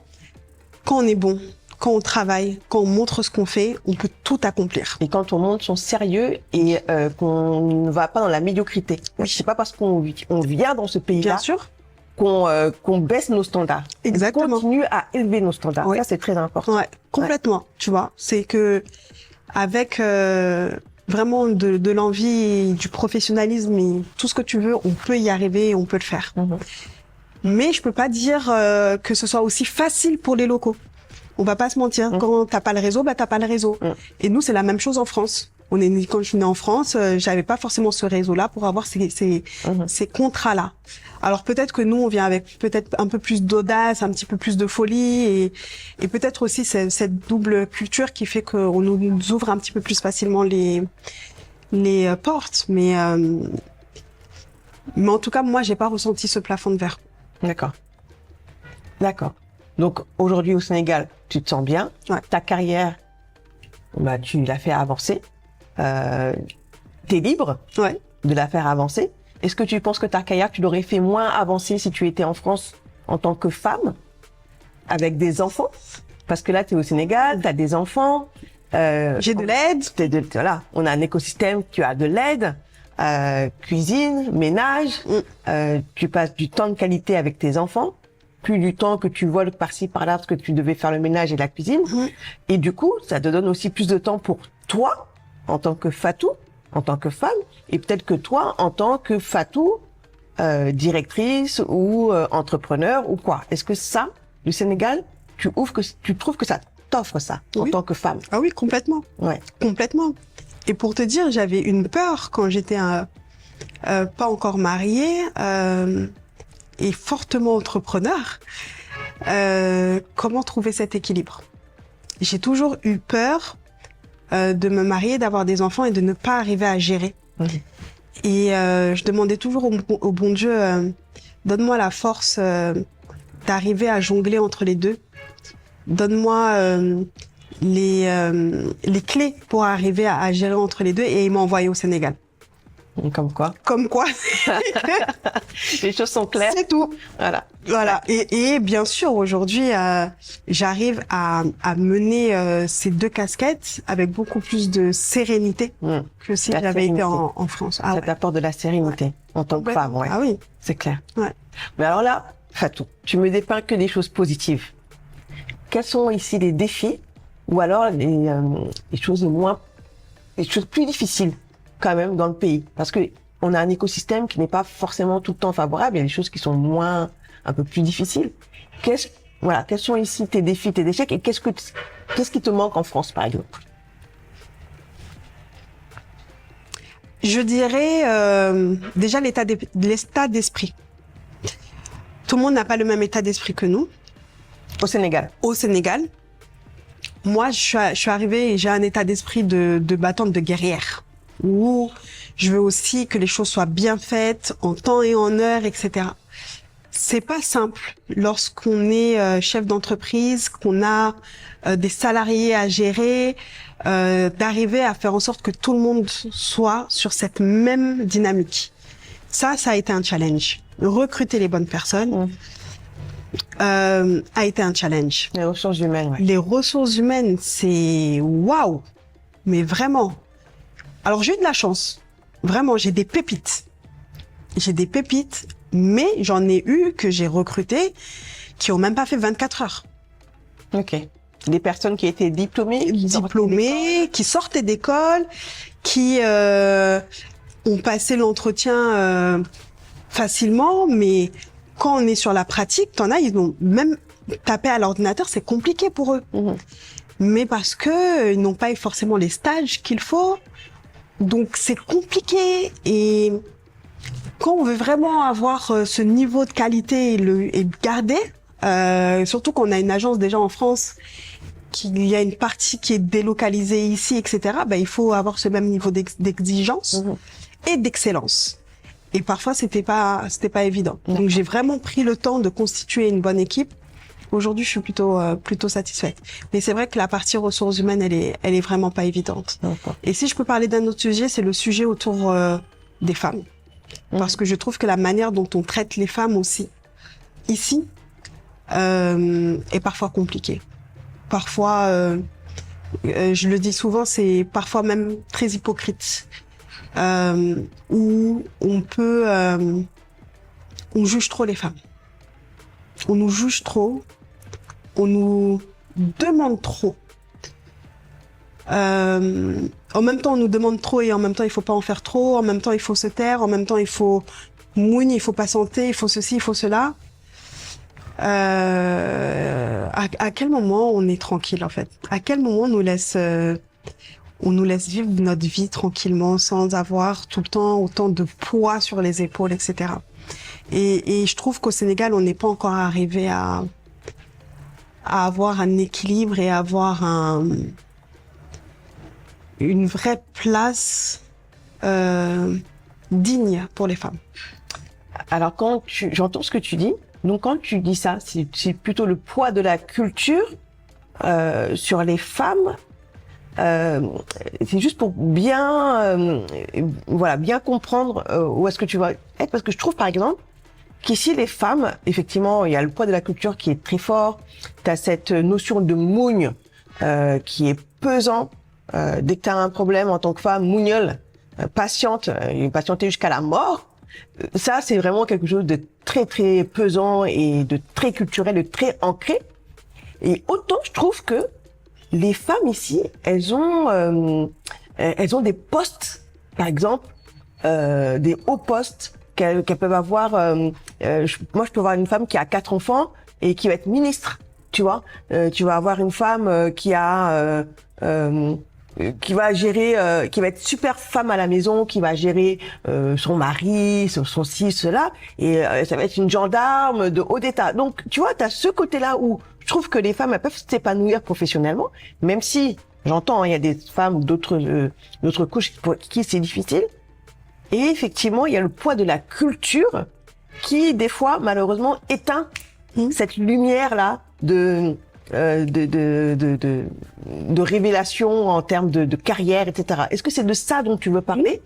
quand on est bon, quand on travaille, quand on montre ce qu'on fait, on peut tout accomplir. Et quand on montre son sérieux et qu'on ne va pas dans la médiocrité. Oui. C'est pas parce qu'on vient dans ce pays-là Bien sûr. qu'on baisse nos standards. Exactement. On continue à élever nos standards. Oui. Ça, c'est très important. Ouais, complètement. Tu vois, c'est que avec vraiment de l'envie, du professionnalisme et tout ce que tu veux, on peut y arriver et on peut le faire. Mais je peux pas dire que ce soit aussi facile pour les locaux. On va pas se mentir. Quand t'as pas le réseau, bah t'as pas le réseau. Et nous, c'est la même chose en France. Quand je suis née en France, j'avais pas forcément ce réseau-là pour avoir ces contrats-là. Alors peut-être que nous, on vient avec peut-être un peu plus d'audace, un petit peu plus de folie et peut-être aussi cette double culture qui fait qu'on nous ouvre un petit peu plus facilement les portes. Mais en tout cas, moi, j'ai pas ressenti ce plafond de verre. D'accord. Donc aujourd'hui au Sénégal, tu te sens bien. Ouais. Ta carrière, bah tu l'as fait avancer. T'es libre de la faire avancer. Est-ce que tu penses que ta carrière, tu l'aurais fait moins avancer si tu étais en France en tant que femme, avec des enfants? Parce que là, tu es au Sénégal, tu as des enfants. J'ai de l'aide. Voilà, on a un écosystème, tu as de l'aide, cuisine, ménage. Tu passes du temps de qualité avec tes enfants, plus du temps que tu voles par-ci, par-là, parce que tu devais faire le ménage et la cuisine. Et du coup, ça te donne aussi plus de temps pour toi, en tant que Fatou, en tant que femme, et peut-être que toi, en tant que Fatou, directrice ou entrepreneur ou quoi. Est-ce que ça, le Sénégal, tu trouves que ça t'offre ça en tant que femme? Ah oui, complètement. Ouais. Complètement. Et pour te dire, j'avais une peur quand j'étais pas encore mariée et fortement entrepreneur. Comment trouver cet équilibre? J'ai toujours eu peur de me marier, d'avoir des enfants et de ne pas arriver à gérer. Et je demandais toujours au bon Dieu, donne-moi la force d'arriver à jongler entre les deux. Donne-moi les clés pour arriver à gérer entre les deux. Et il m'a envoyé au Sénégal. Comme quoi? Comme quoi. Les choses sont claires. C'est tout. Voilà. Et bien sûr, aujourd'hui, j'arrive à mener ces deux casquettes avec beaucoup plus de sérénité que si j'avais été en France. Ça t'apporte de la sérénité en tant que femme, Ah oui. C'est clair. Ouais. Mais alors là, Fatou, tu me dépeins que des choses positives. Quels sont ici les défis ou alors les choses plus difficiles quand même dans le pays? Parce que on a un écosystème qui n'est pas forcément tout le temps favorable. Il y a des choses qui sont un peu plus difficiles. Quels sont ici tes défis, tes échecs et qu'est-ce qui te manque en France, par exemple? Je dirais déjà l'état d'esprit. Tout le monde n'a pas le même état d'esprit que nous. Au Sénégal. Au Sénégal. Moi, je suis arrivée et j'ai un état d'esprit de battante, de guerrière. Où je veux aussi que les choses soient bien faites, en temps et en heure, etc. C'est pas simple lorsqu'on est chef d'entreprise, qu'on a des salariés à gérer, d'arriver à faire en sorte que tout le monde soit sur cette même dynamique. Ça a été un challenge. Recruter les bonnes personnes a été un challenge. Les ressources humaines, Les ressources humaines, c'est waouh, mais vraiment. Alors j'ai eu de la chance. Vraiment, j'ai des pépites. Mais j'en ai eu que j'ai recruté qui ont même pas fait 24 heures. Ok. Des personnes qui étaient diplômées, qui sortaient d'école, qui ont passé l'entretien facilement, mais quand on est sur la pratique, ils ont même tapé à l'ordinateur, c'est compliqué pour eux. Mais parce que ils n'ont pas eu forcément les stages qu'il faut. Donc c'est compliqué et quand on veut vraiment avoir ce niveau de qualité et garder, surtout qu'on a une agence déjà en France, qu'il y a une partie qui est délocalisée ici, etc. Il faut avoir ce même niveau d'exigence et d'excellence. Et parfois c'était pas évident. Donc j'ai vraiment pris le temps de constituer une bonne équipe. Aujourd'hui, je suis plutôt satisfaite. Mais c'est vrai que la partie ressources humaines, elle est vraiment pas évidente. Et si je peux parler d'un autre sujet, c'est le sujet autour des femmes. Parce que je trouve que la manière dont on traite les femmes aussi, ici, est parfois compliquée. parfois, je le dis souvent, c'est parfois même très hypocrite, où on juge trop les femmes. On nous juge trop, on nous demande trop. En même temps, on nous demande trop et en même temps, il faut pas en faire trop. En même temps, il faut se taire. En même temps, il faut mouiller, il faut patienter, il faut ceci, il faut cela. À quel moment on est tranquille, en fait? À quel moment on nous laisse vivre notre vie tranquillement sans avoir tout le temps autant de poids sur les épaules, etc. Et je trouve qu'au Sénégal, on n'est pas encore arrivé à avoir un équilibre et à avoir une vraie place digne pour les femmes. Alors j'entends ce que tu dis. Donc quand tu dis ça, c'est plutôt le poids de la culture sur les femmes. C'est juste pour bien comprendre où est-ce que tu vas être, parce que je trouve par exemple qu'ici les femmes, effectivement, il y a le poids de la culture qui est très fort. Tu as cette notion de mougne qui est pesant. Dès que tu as un problème en tant que femme, mougnole, patienter jusqu'à la mort. Ça, c'est vraiment quelque chose de très très pesant et de très culturel, de très ancré. Et autant je trouve que les femmes ici, elles ont des postes, par exemple, des hauts postes qu'elles peuvent avoir. Moi, je peux voir une femme qui a 4 enfants et qui va être ministre. Tu vois, tu vas avoir une femme qui va gérer, qui va être super femme à la maison, qui va gérer son mari, son ci, cela, et ça va être une gendarme de haut d'état. Donc, tu vois, tu as ce côté-là où je trouve que les femmes, elles peuvent s'épanouir professionnellement, même si, j'entends, il y a des femmes d'autres couches pour qui c'est difficile. Et effectivement, il y a le poids de la culture qui, des fois, malheureusement, éteint cette lumière-là de révélation en termes de carrière, etc. Est-ce que c'est de ça dont tu veux parler?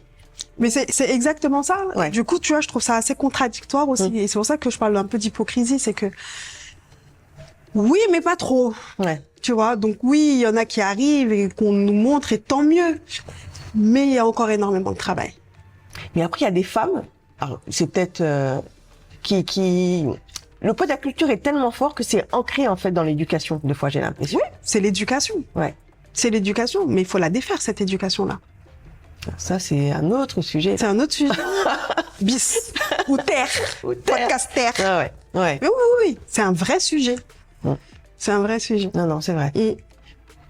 Mais c'est exactement ça. Ouais. Du coup, tu vois, je trouve ça assez contradictoire aussi. Et c'est pour ça que je parle un peu d'hypocrisie, c'est que oui, mais pas trop. Ouais. Tu vois, donc oui, il y en a qui arrivent et qu'on nous montre, et tant mieux. Mais il y a encore énormément de travail. Mais après, il y a des femmes, alors c'est peut-être qui le poids de la culture est tellement fort que c'est ancré en fait dans l'éducation. Des fois, j'ai l'impression. Oui, c'est l'éducation. Ouais. C'est l'éducation, mais il faut la défaire, cette éducation-là. Ça, c'est un autre sujet. C'est un autre sujet. Bis. Ou terre. Podcast terre. Ah ouais. Ouais. Mais oui. C'est un vrai sujet. C'est un vrai sujet. Non, c'est vrai.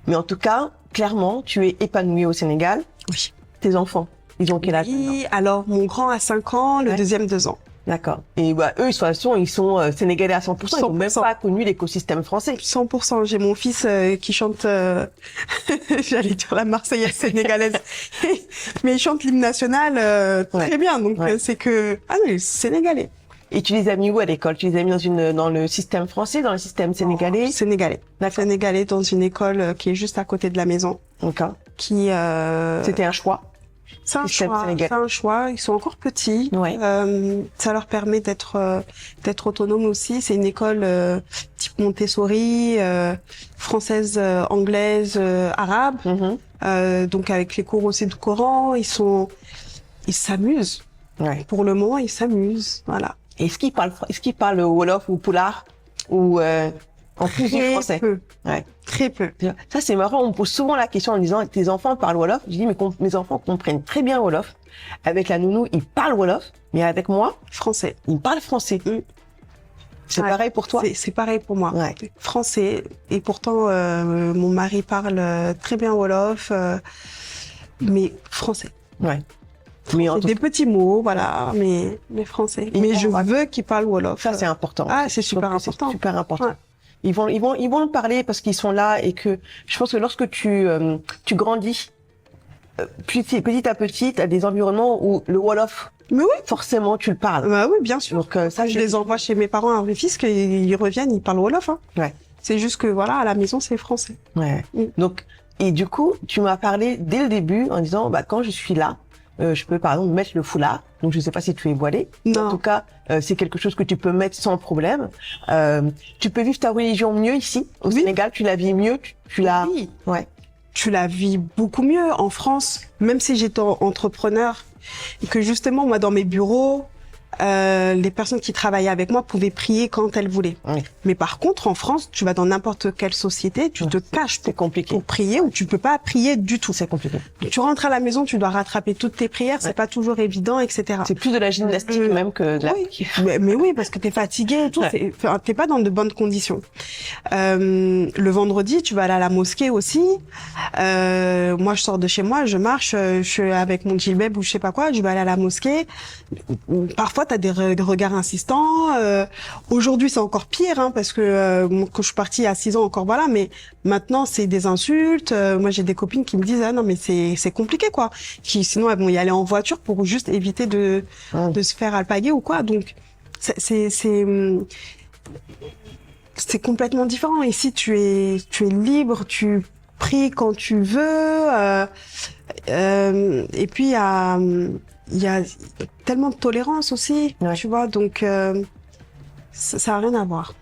Mais en tout cas, clairement, tu es épanouie au Sénégal. Oui. Tes enfants, ils ont quel âge? Oui, alors mon grand a 5 ans, le deuxième 2 ans. D'accord. Et bah, eux, de toute façon, ils sont sénégalais à 100%. Ils n'ont même pas connu l'écosystème français. 100%. J'ai mon fils qui chante, j'allais dire la Marseillaise sénégalaise, mais il chante l'hymne national très bien. Donc c'est que non, il est sénégalais. Et tu les as mis où à l'école? Tu les as mis dans le système français, dans le système sénégalais? Sénégalais. Sénégalais dans une école qui est juste à côté de la maison. D'accord. Qui c'était un choix. C'est un choix. Ils sont encore petits. Ouais. Ça leur permet d'être autonomes aussi. C'est une école type Montessori, française, anglaise, arabe. Donc avec les cours aussi du Coran, ils s'amusent. Ouais. Pour le moment, ils s'amusent. Voilà. Est-ce qu'ils parlent Wolof ou Pulaar ou en plus du français? Peu. Ouais. Très peu. Ça, c'est marrant. On me pose souvent la question en disant, tes enfants parlent Wolof? Je dis, mais mes enfants comprennent très bien Wolof. Avec la nounou, ils parlent Wolof. Mais avec moi, français. Ils parlent français. C'est pareil pour toi? C'est pareil pour moi. Ouais. Français. Et pourtant, mon mari parle très bien Wolof, mais français. Ouais. Mais c'est des petits mots, voilà, mais français. Mais je veux qu'ils parlent Wolof. Ça, c'est important. Ah, c'est super important. C'est super important. Ouais. Ils vont le parler parce qu'ils sont là et que je pense que lorsque tu grandis petit à petit, t'as des environnements où le Wolof, mais oui, forcément, tu le parles. Bah oui, bien sûr. Donc ça, je les envoie chez mes parents à Rufisque et ils reviennent, ils parlent Wolof. Hein. Ouais. C'est juste que voilà, à la maison, c'est français. Ouais. Donc, et du coup, tu m'as parlé dès le début en disant, bah quand je suis là, je peux par exemple mettre le foulard. Donc je sais pas si tu es voilée. Non. En tout cas, c'est quelque chose que tu peux mettre sans problème. Tu peux vivre ta religion mieux ici au Sénégal. Tu la vis mieux. Tu la. Oui. Ouais. Tu la vis beaucoup mieux en France, même si j'étais entrepreneur et que justement moi dans mes bureaux, les personnes qui travaillaient avec moi pouvaient prier quand elles voulaient. Oui. Mais par contre, en France, tu vas dans n'importe quelle société, tu te caches C'est compliqué. pour prier ou tu peux pas prier du tout. C'est compliqué. Tu rentres à la maison, tu dois rattraper toutes tes prières, c'est pas toujours évident, etc. C'est plus de la gymnastique même que de la. Oui. Mais oui, parce que t'es fatigué et tout, Ouais. t'es pas dans de bonnes conditions. Le vendredi, tu vas aller à la mosquée aussi. Moi, je sors de chez moi, je marche, je suis avec mon djellab ou je sais pas quoi, je vais aller à la mosquée. Parfois, t'as des regards insistants. Aujourd'hui, c'est encore pire, hein, parce que quand je suis partie à 6 ans, encore voilà, mais maintenant, c'est des insultes. Moi, j'ai des copines qui me disent, ah non, mais c'est compliqué, quoi. Qui, sinon, elles vont y aller en voiture pour juste éviter de se faire alpaguer ou quoi. Donc, c'est complètement différent. Ici, tu es libre, tu pries quand tu veux. Et puis, il y a tellement de tolérance aussi, Ouais. tu vois. Donc, ça a rien à voir.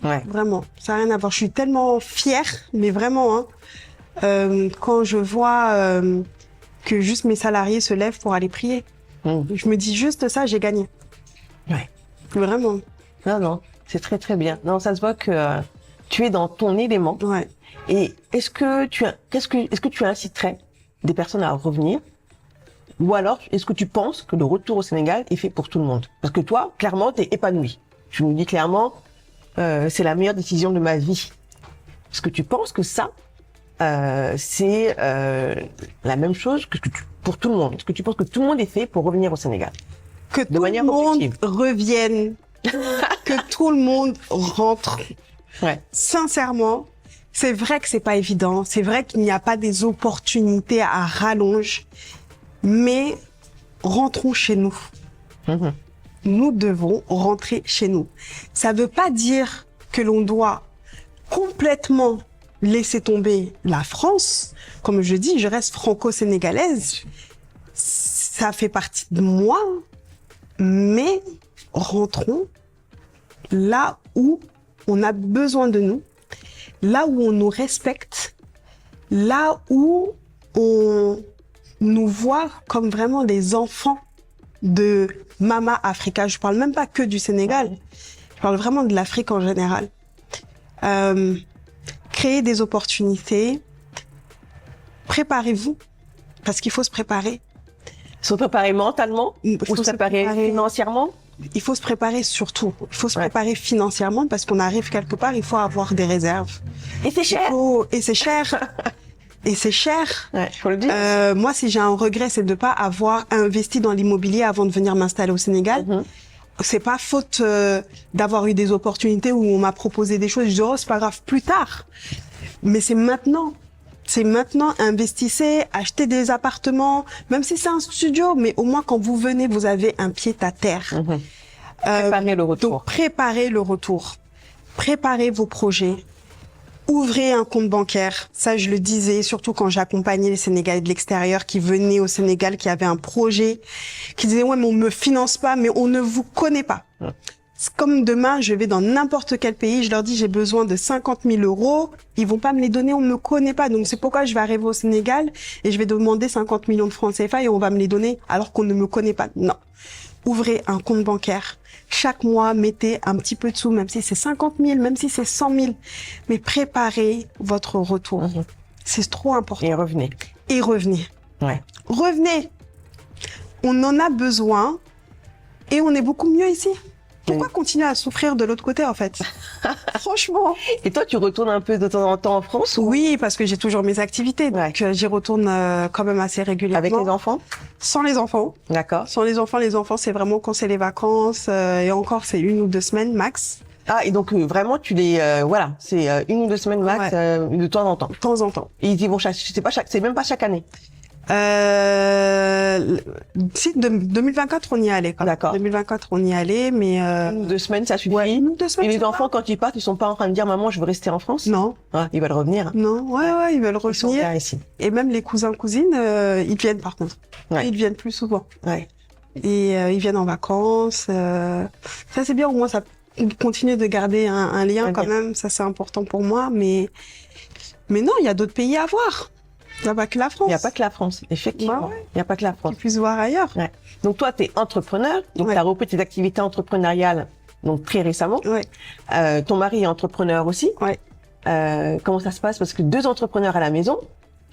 Ouais. Vraiment, ça a rien à voir. Je suis tellement fière, mais vraiment, hein, quand je vois que juste mes salariés se lèvent pour aller prier. Je me dis juste ça, j'ai gagné. Ouais. Vraiment. Non, non, c'est très très bien. Non, ça se voit que tu es dans ton élément. Ouais. Et est-ce que tu inciterais des personnes à revenir? Ou alors, est-ce que tu penses que le retour au Sénégal est fait pour tout le monde? Parce que toi, clairement, t'es épanoui. Tu nous dis clairement, c'est la meilleure décision de ma vie. Est-ce que tu penses que ça, c'est la même chose pour tout le monde? Est-ce que tu penses que tout le monde est fait pour revenir au Sénégal? Que tout manière le monde objective. revienne, que tout le monde rentre. Ouais. Sincèrement, c'est vrai que c'est pas évident. C'est vrai qu'il n'y a pas des opportunités à rallonge, mais rentrons chez nous. Mhm. Nous devons rentrer chez nous. Ça veut pas dire que l'on doit complètement laisser tomber la France. Comme je dis, je reste franco-sénégalaise. Ça fait partie de moi, mais rentrons là où on a besoin de nous, là où on nous respecte, là où on nous voit comme vraiment des enfants de Mama Africa. Je parle même pas que du Sénégal, je parle vraiment de l'Afrique en général. Créer des opportunités, préparez-vous, parce qu'il faut se préparer. Se préparer mentalement Il ou faut se préparer financièrement? Il faut se préparer surtout. Il faut se Ouais. préparer financièrement parce qu'on arrive quelque part, il faut avoir des réserves. Et c'est cher. Et c'est cher. Et c'est cher. Ouais, faut le dire. Moi, si j'ai un regret, c'est de pas avoir investi dans l'immobilier avant de venir m'installer au Sénégal. Mhm. C'est pas faute d'avoir eu des opportunités où on m'a proposé des choses. Je dis, oh, c'est pas grave, plus tard. Mais c'est maintenant. C'est maintenant, investissez, achetez des appartements, même si c'est un studio, mais au moins quand vous venez, vous avez un pied à terre. Mhm. Préparer le retour. Donc, préparez le retour. Préparez vos projets. Ouvrez un compte bancaire. Ça, je le disais, surtout quand j'accompagnais les Sénégalais de l'extérieur qui venaient au Sénégal, qui avaient un projet, qui disaient, ouais, mais on me finance pas, mais on ne vous connaît pas. Ouais. C'est comme demain, je vais dans n'importe quel pays, je leur dis, j'ai besoin de 50 000 euros. Ils vont pas me les donner, on me connaît pas. Donc, c'est pourquoi je vais arriver au Sénégal et je vais demander 50 millions de francs CFA et on va me les donner alors qu'on ne me connaît pas. Non. Ouvrez un compte bancaire. Chaque mois, mettez un petit peu de sous, même si c'est 50 000, même si c'est 100 000. Mais préparez votre retour. Mhm. C'est trop important. Et revenez. Et revenez. Ouais. Revenez. On en a besoin et on est beaucoup mieux ici. Pourquoi continuer à souffrir de l'autre côté, en fait? Franchement. Et toi, tu retournes un peu de temps en temps en France ou Oui, parce que j'ai toujours mes activités. Donc, j'y retourne quand même assez régulièrement. avec les enfants? Sans les enfants. D'accord. Sans les enfants, c'est vraiment quand c'est les vacances. Et encore, c'est 1 ou 2 semaines max. Ah, et donc vraiment, tu les voilà, c'est 1 ou 2 semaines max de temps en temps. De temps en temps. Et ils y vont c'est même pas chaque année. Si, 2024, on y est allé. D'accord. 2024, on y est allé, mais... 1 ou 2 semaines, ça suffit. Ouais, 1 ou 2 semaines. Et les c'est enfants, quand ils partent, ils sont pas en train de dire, maman, je veux rester en France? Non, Ah, ils veulent revenir. non, ouais, ils veulent Ils sont revenir. bien ici. Et même les cousins, cousines, ils viennent par contre. Ouais. Ils viennent plus souvent. Ouais. Et ils viennent en vacances. Ça, c'est bien, au moins, ça continue de garder un lien Un quand lien. même. Ça, c'est important pour moi. Mais non, il y a d'autres pays à voir. Il n'y a pas que la France. Il n'y a pas que la France, effectivement. Ouais. Il n'y a pas que la France. Qu'ils puissent voir ailleurs. Ouais. Donc toi, tu es entrepreneur, donc Ouais. tu as repris tes activités entrepreneuriales donc très récemment. Ouais. Ton mari est entrepreneur aussi. Ouais. Comment ça se passe? Parce que 2 entrepreneurs à la maison,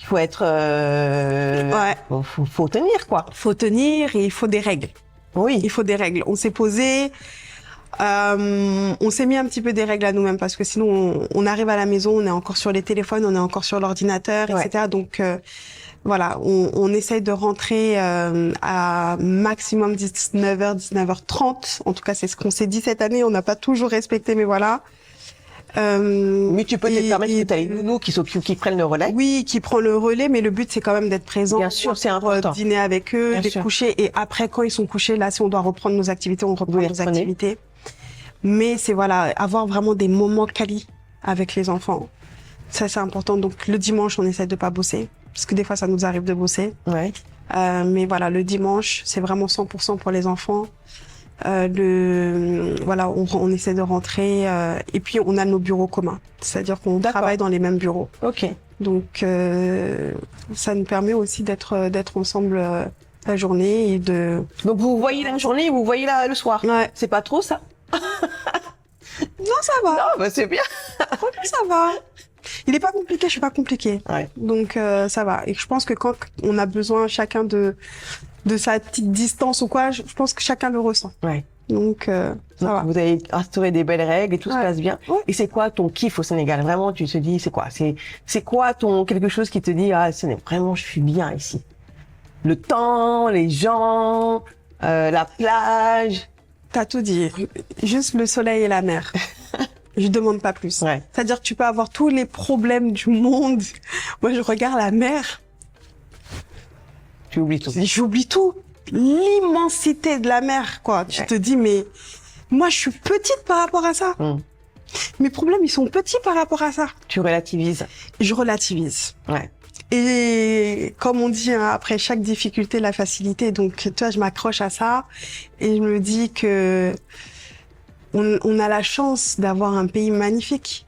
il faut être... Ouais. faut tenir, quoi. Faut tenir et il faut des règles. Oui. Il faut des règles. On s'est posé, on s'est mis un petit peu des règles à nous-mêmes parce que sinon on arrive à la maison, on est encore sur les téléphones, on est encore sur l'ordinateur, Ouais. etc. Donc voilà, on essaye de rentrer à maximum 19h, 19h30. En tout cas, c'est ce qu'on s'est dit cette année. On n'a pas toujours respecté, mais voilà. Mais tu peux te et- permettre et- que tu as les nounous qui prennent le relais. Oui, qui prend le relais, mais le but c'est quand même d'être présent. Bien sûr, c'est pour, important. dîner avec eux, Bien les sûr. coucher, et après quand ils sont couchés, là, si on doit reprendre nos activités, on reprend Vous les nos reprenez. activités. Mais c'est voilà, avoir vraiment des moments quali avec les enfants. Ça c'est important. Donc le dimanche, on essaie de pas bosser, parce que des fois ça nous arrive de bosser. Ouais. Mais voilà, le dimanche, c'est vraiment 100% pour les enfants. Voilà, on essaie de rentrer, et puis on a nos bureaux communs, c'est-à-dire qu'on D'accord. travaille dans les mêmes bureaux. Ok. Donc ça nous permet aussi d'être ensemble la journée et de. Donc vous voyez la journée, vous voyez le soir. Ouais. C'est pas trop ça? Non, ça va. Non, bah c'est bien. Franchement, ça va. Il est pas compliqué, je suis pas compliquée. Ouais. Donc ça va. Et je pense que quand on a besoin chacun de sa petite distance ou quoi, je pense que chacun le ressent. Ouais. Donc ça Donc, va. vous avez instauré des belles règles et tout se Ouais. passe bien. Ouais. Et c'est quoi ton kiff au Sénégal? Vraiment, tu te dis, c'est quoi? C'est quoi quelque chose qui te dit, ah, vraiment, je suis bien ici? Le temps, les gens, la plage. T'as tout dit. Juste le soleil et la mer. Je demande pas plus. Ouais. C'est-à-dire que tu peux avoir tous les problèmes du monde. Moi, je regarde la mer. Tu oublies tout. J'oublie tout. L'immensité de la mer, quoi. Tu Ouais. te dis, mais moi, je suis petite par rapport à ça. Mm. Mes problèmes, ils sont petits par rapport à ça. Tu relativises. Je relativise. Ouais. Et comme on dit, hein, après chaque difficulté, la facilité. Donc, tu vois, je m'accroche à ça et je me dis que on a la chance d'avoir un pays magnifique.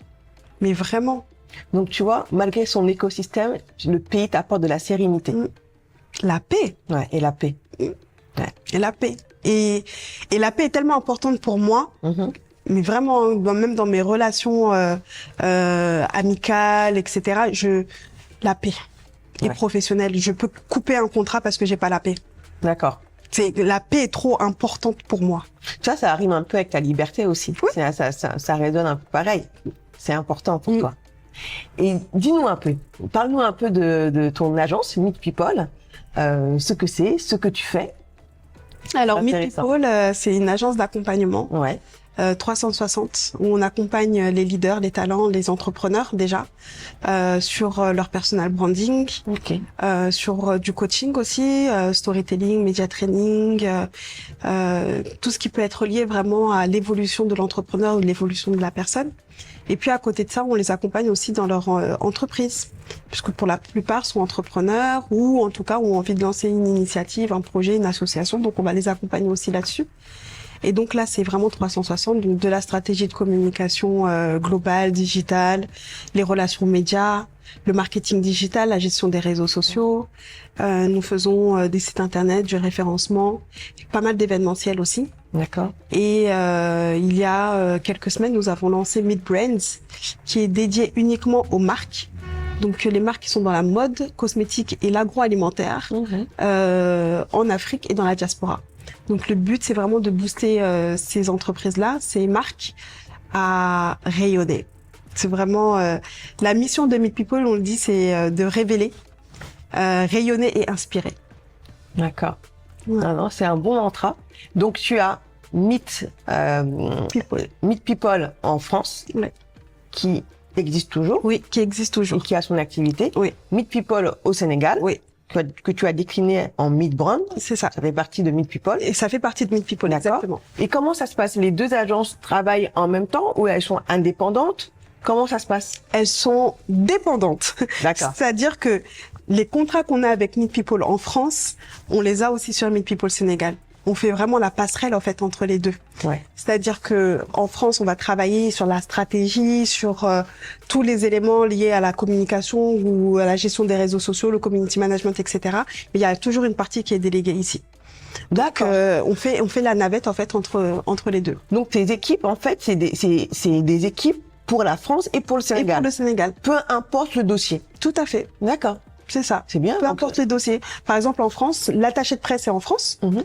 Mais vraiment, Donc, tu vois, malgré son écosystème, le pays t'apporte de la sérénité. Mm. la paix. Ouais. Et la paix. Et la paix. Et la paix est tellement importante pour moi. Mhm. Mais vraiment, même dans mes relations amicales, etc., la paix et Ouais. professionnelle. Je peux couper un contrat parce que j'ai pas la paix. D'accord. La paix est trop importante pour moi. Ça rime un peu avec ta liberté aussi. Oui. Ça résonne un peu pareil. C'est important pour Mm. toi. Et dis-nous un peu, parle-nous un peu de ton agence Meet People, ce que c'est, ce que tu fais. Alors, Meet Intéressant. People, c'est une agence d'accompagnement Ouais. 360 où on accompagne les leaders, les talents, les entrepreneurs déjà sur leur personal branding, Ok. sur du coaching aussi, storytelling, media training, tout ce qui peut être lié vraiment à l'évolution de l'entrepreneur ou l'évolution de la personne. Et puis à côté de ça, on les accompagne aussi dans leur entreprise, puisque pour la plupart sont entrepreneurs ou en tout cas ont envie de lancer une initiative, un projet, une association. Donc on va les accompagner aussi là-dessus. Et donc là, c'est vraiment 360, donc de la stratégie de communication globale, digitale, les relations médias, le marketing digital, la gestion des réseaux sociaux. Nous faisons des sites internet, du référencement, pas mal d'événementiels aussi. D'accord. Et il y a quelques semaines, nous avons lancé Meet Brands, qui est dédié uniquement aux marques. Donc les marques qui sont dans la mode, cosmétique et l'agroalimentaire Mhm. en Afrique et dans la diaspora. Donc le but, c'est vraiment de booster ces entreprises-là, ces marques, à rayonner. C'est vraiment la mission de Meet People, on le dit, c'est de révéler, rayonner et inspirer. D'accord. Ouais. Non, non, c'est un bon mantra. Donc tu as Meet People en France, Ouais. qui existe toujours Oui, qui existe et toujours. qui a son activité. Oui. Meet People au Sénégal, Oui. que tu as décliné en Meet Brand. C'est ça. Ça fait partie de Meet People. Et ça fait partie de Meet People, D'accord. exactement. Et comment ça se passe? Les deux agences travaillent en même temps ou elles sont indépendantes? Comment ça se passe? Elles sont dépendantes. D'accord. C'est-à-dire que les contrats qu'on a avec Meet People en France, on les a aussi sur Meet People Sénégal. On fait vraiment la passerelle en fait entre les deux. Ouais. C'est-à-dire que en France, on va travailler sur la stratégie, sur tous les éléments liés à la communication ou à la gestion des réseaux sociaux, le community management, etc. Mais il y a toujours une partie qui est déléguée ici. Donc on fait la navette en fait entre les deux. Donc tes équipes en fait c'est des équipes pour la France et pour le Et Sénégal. pour le Sénégal, Peu importe le dossier. tout à fait. D'accord. C'est ça. C'est bien. Peu importe les dossiers. Par exemple, en France, l'attaché de presse est en France, Mhm.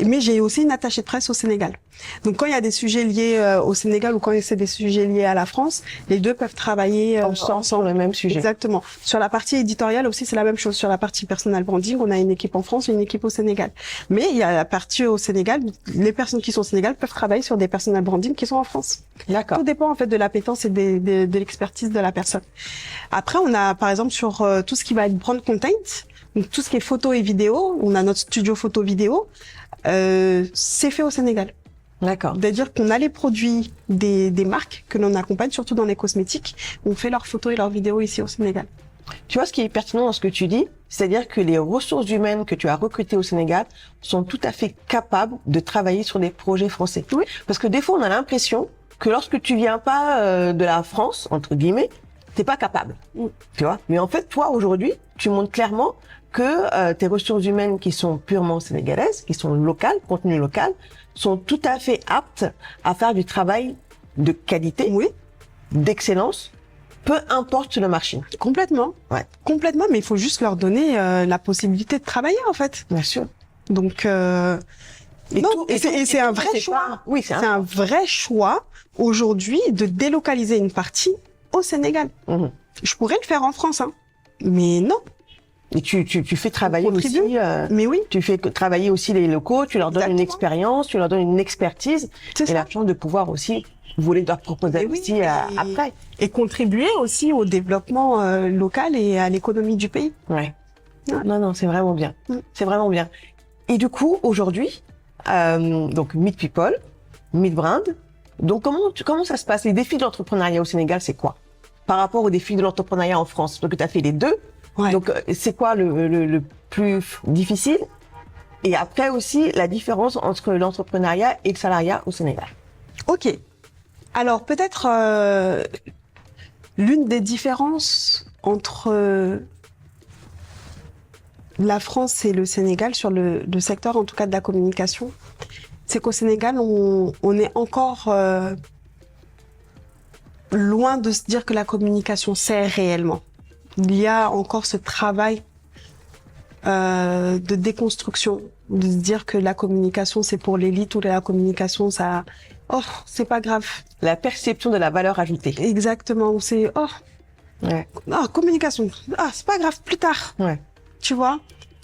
mais j'ai aussi une attachée de presse au Sénégal. Donc, quand il y a des sujets liés au Sénégal ou quand c'est des sujets liés à la France, les deux peuvent travailler Ensemble sur le même sujet. Exactement. Sur la partie éditoriale aussi, c'est la même chose. Sur la partie personal branding, on a une équipe en France et une équipe au Sénégal. Mais il y a la partie au Sénégal, les personnes qui sont au Sénégal peuvent travailler sur des personal branding qui sont en France. D'accord. Tout dépend en fait de l'appétence et de l'expertise de la personne. Après, on a par exemple sur tout ce qui va être brand content, donc tout ce qui est photo et vidéo, on a notre studio photo vidéo, c'est fait au Sénégal. D'accord. C'est-à-dire qu'on a les produits des marques que l'on accompagne, surtout dans les cosmétiques, on fait leurs photos et leurs vidéos ici au Sénégal. Tu vois ce qui est pertinent dans ce que tu dis, c'est-à-dire que les ressources humaines que tu as recrutées au Sénégal sont tout à fait capables de travailler sur des projets français. Oui. Parce que des fois, on a l'impression que lorsque tu viens pas de la France, entre guillemets, t'es pas capable. Tu vois. Mais en fait, toi, aujourd'hui, tu montres clairement que tes ressources humaines qui sont purement sénégalaises, qui sont locales, contenu local, sont tout à fait aptes à faire du travail de qualité, Oui, d'excellence, peu importe le marché. complètement. Ouais. Complètement, mais il faut juste leur donner la possibilité de travailler en fait. Bien sûr. Donc, Et non, tout- et c'est un vrai c'est choix. pas- Oui, c'est C'est un vrai choix aujourd'hui de délocaliser une partie au Sénégal. Mhm. Je pourrais le faire en France, hein. Mais non. Et tu fais travailler On contribue. aussi, Mais oui, tu fais travailler aussi les locaux, tu leur donnes une Exactement. expérience, tu leur donnes une expertise c'est et ça. la chance de pouvoir aussi voler leur proposer Et oui, aussi et- après. Et contribuer aussi au développement local et à l'économie du pays. Ouais. Ouais. Non, c'est vraiment bien. Mm. C'est vraiment bien. Et du coup, aujourd'hui, donc Meet People, Meet Brand. Donc comment ça se passe? Les défis de l'entrepreneuriat au Sénégal, c'est quoi? Par rapport aux défis de l'entrepreneuriat en France. Donc tu as fait les deux. Ouais. Donc c'est quoi le plus difficile? Et après aussi la différence entre l'entrepreneuriat et le salariat au Sénégal. Ok. Alors peut-être l'une des différences entre la France et le Sénégal sur le secteur, en tout cas de la communication, c'est qu'au Sénégal, on est encore loin de se dire que la communication sert réellement. Il y a encore ce travail de déconstruction, de se dire que la communication c'est pour l'élite ou la communication ça, oh c'est pas grave. La perception de la valeur ajoutée. Exactement, ou c'est Ouais. communication, c'est pas grave, plus tard. Ouais. Tu vois,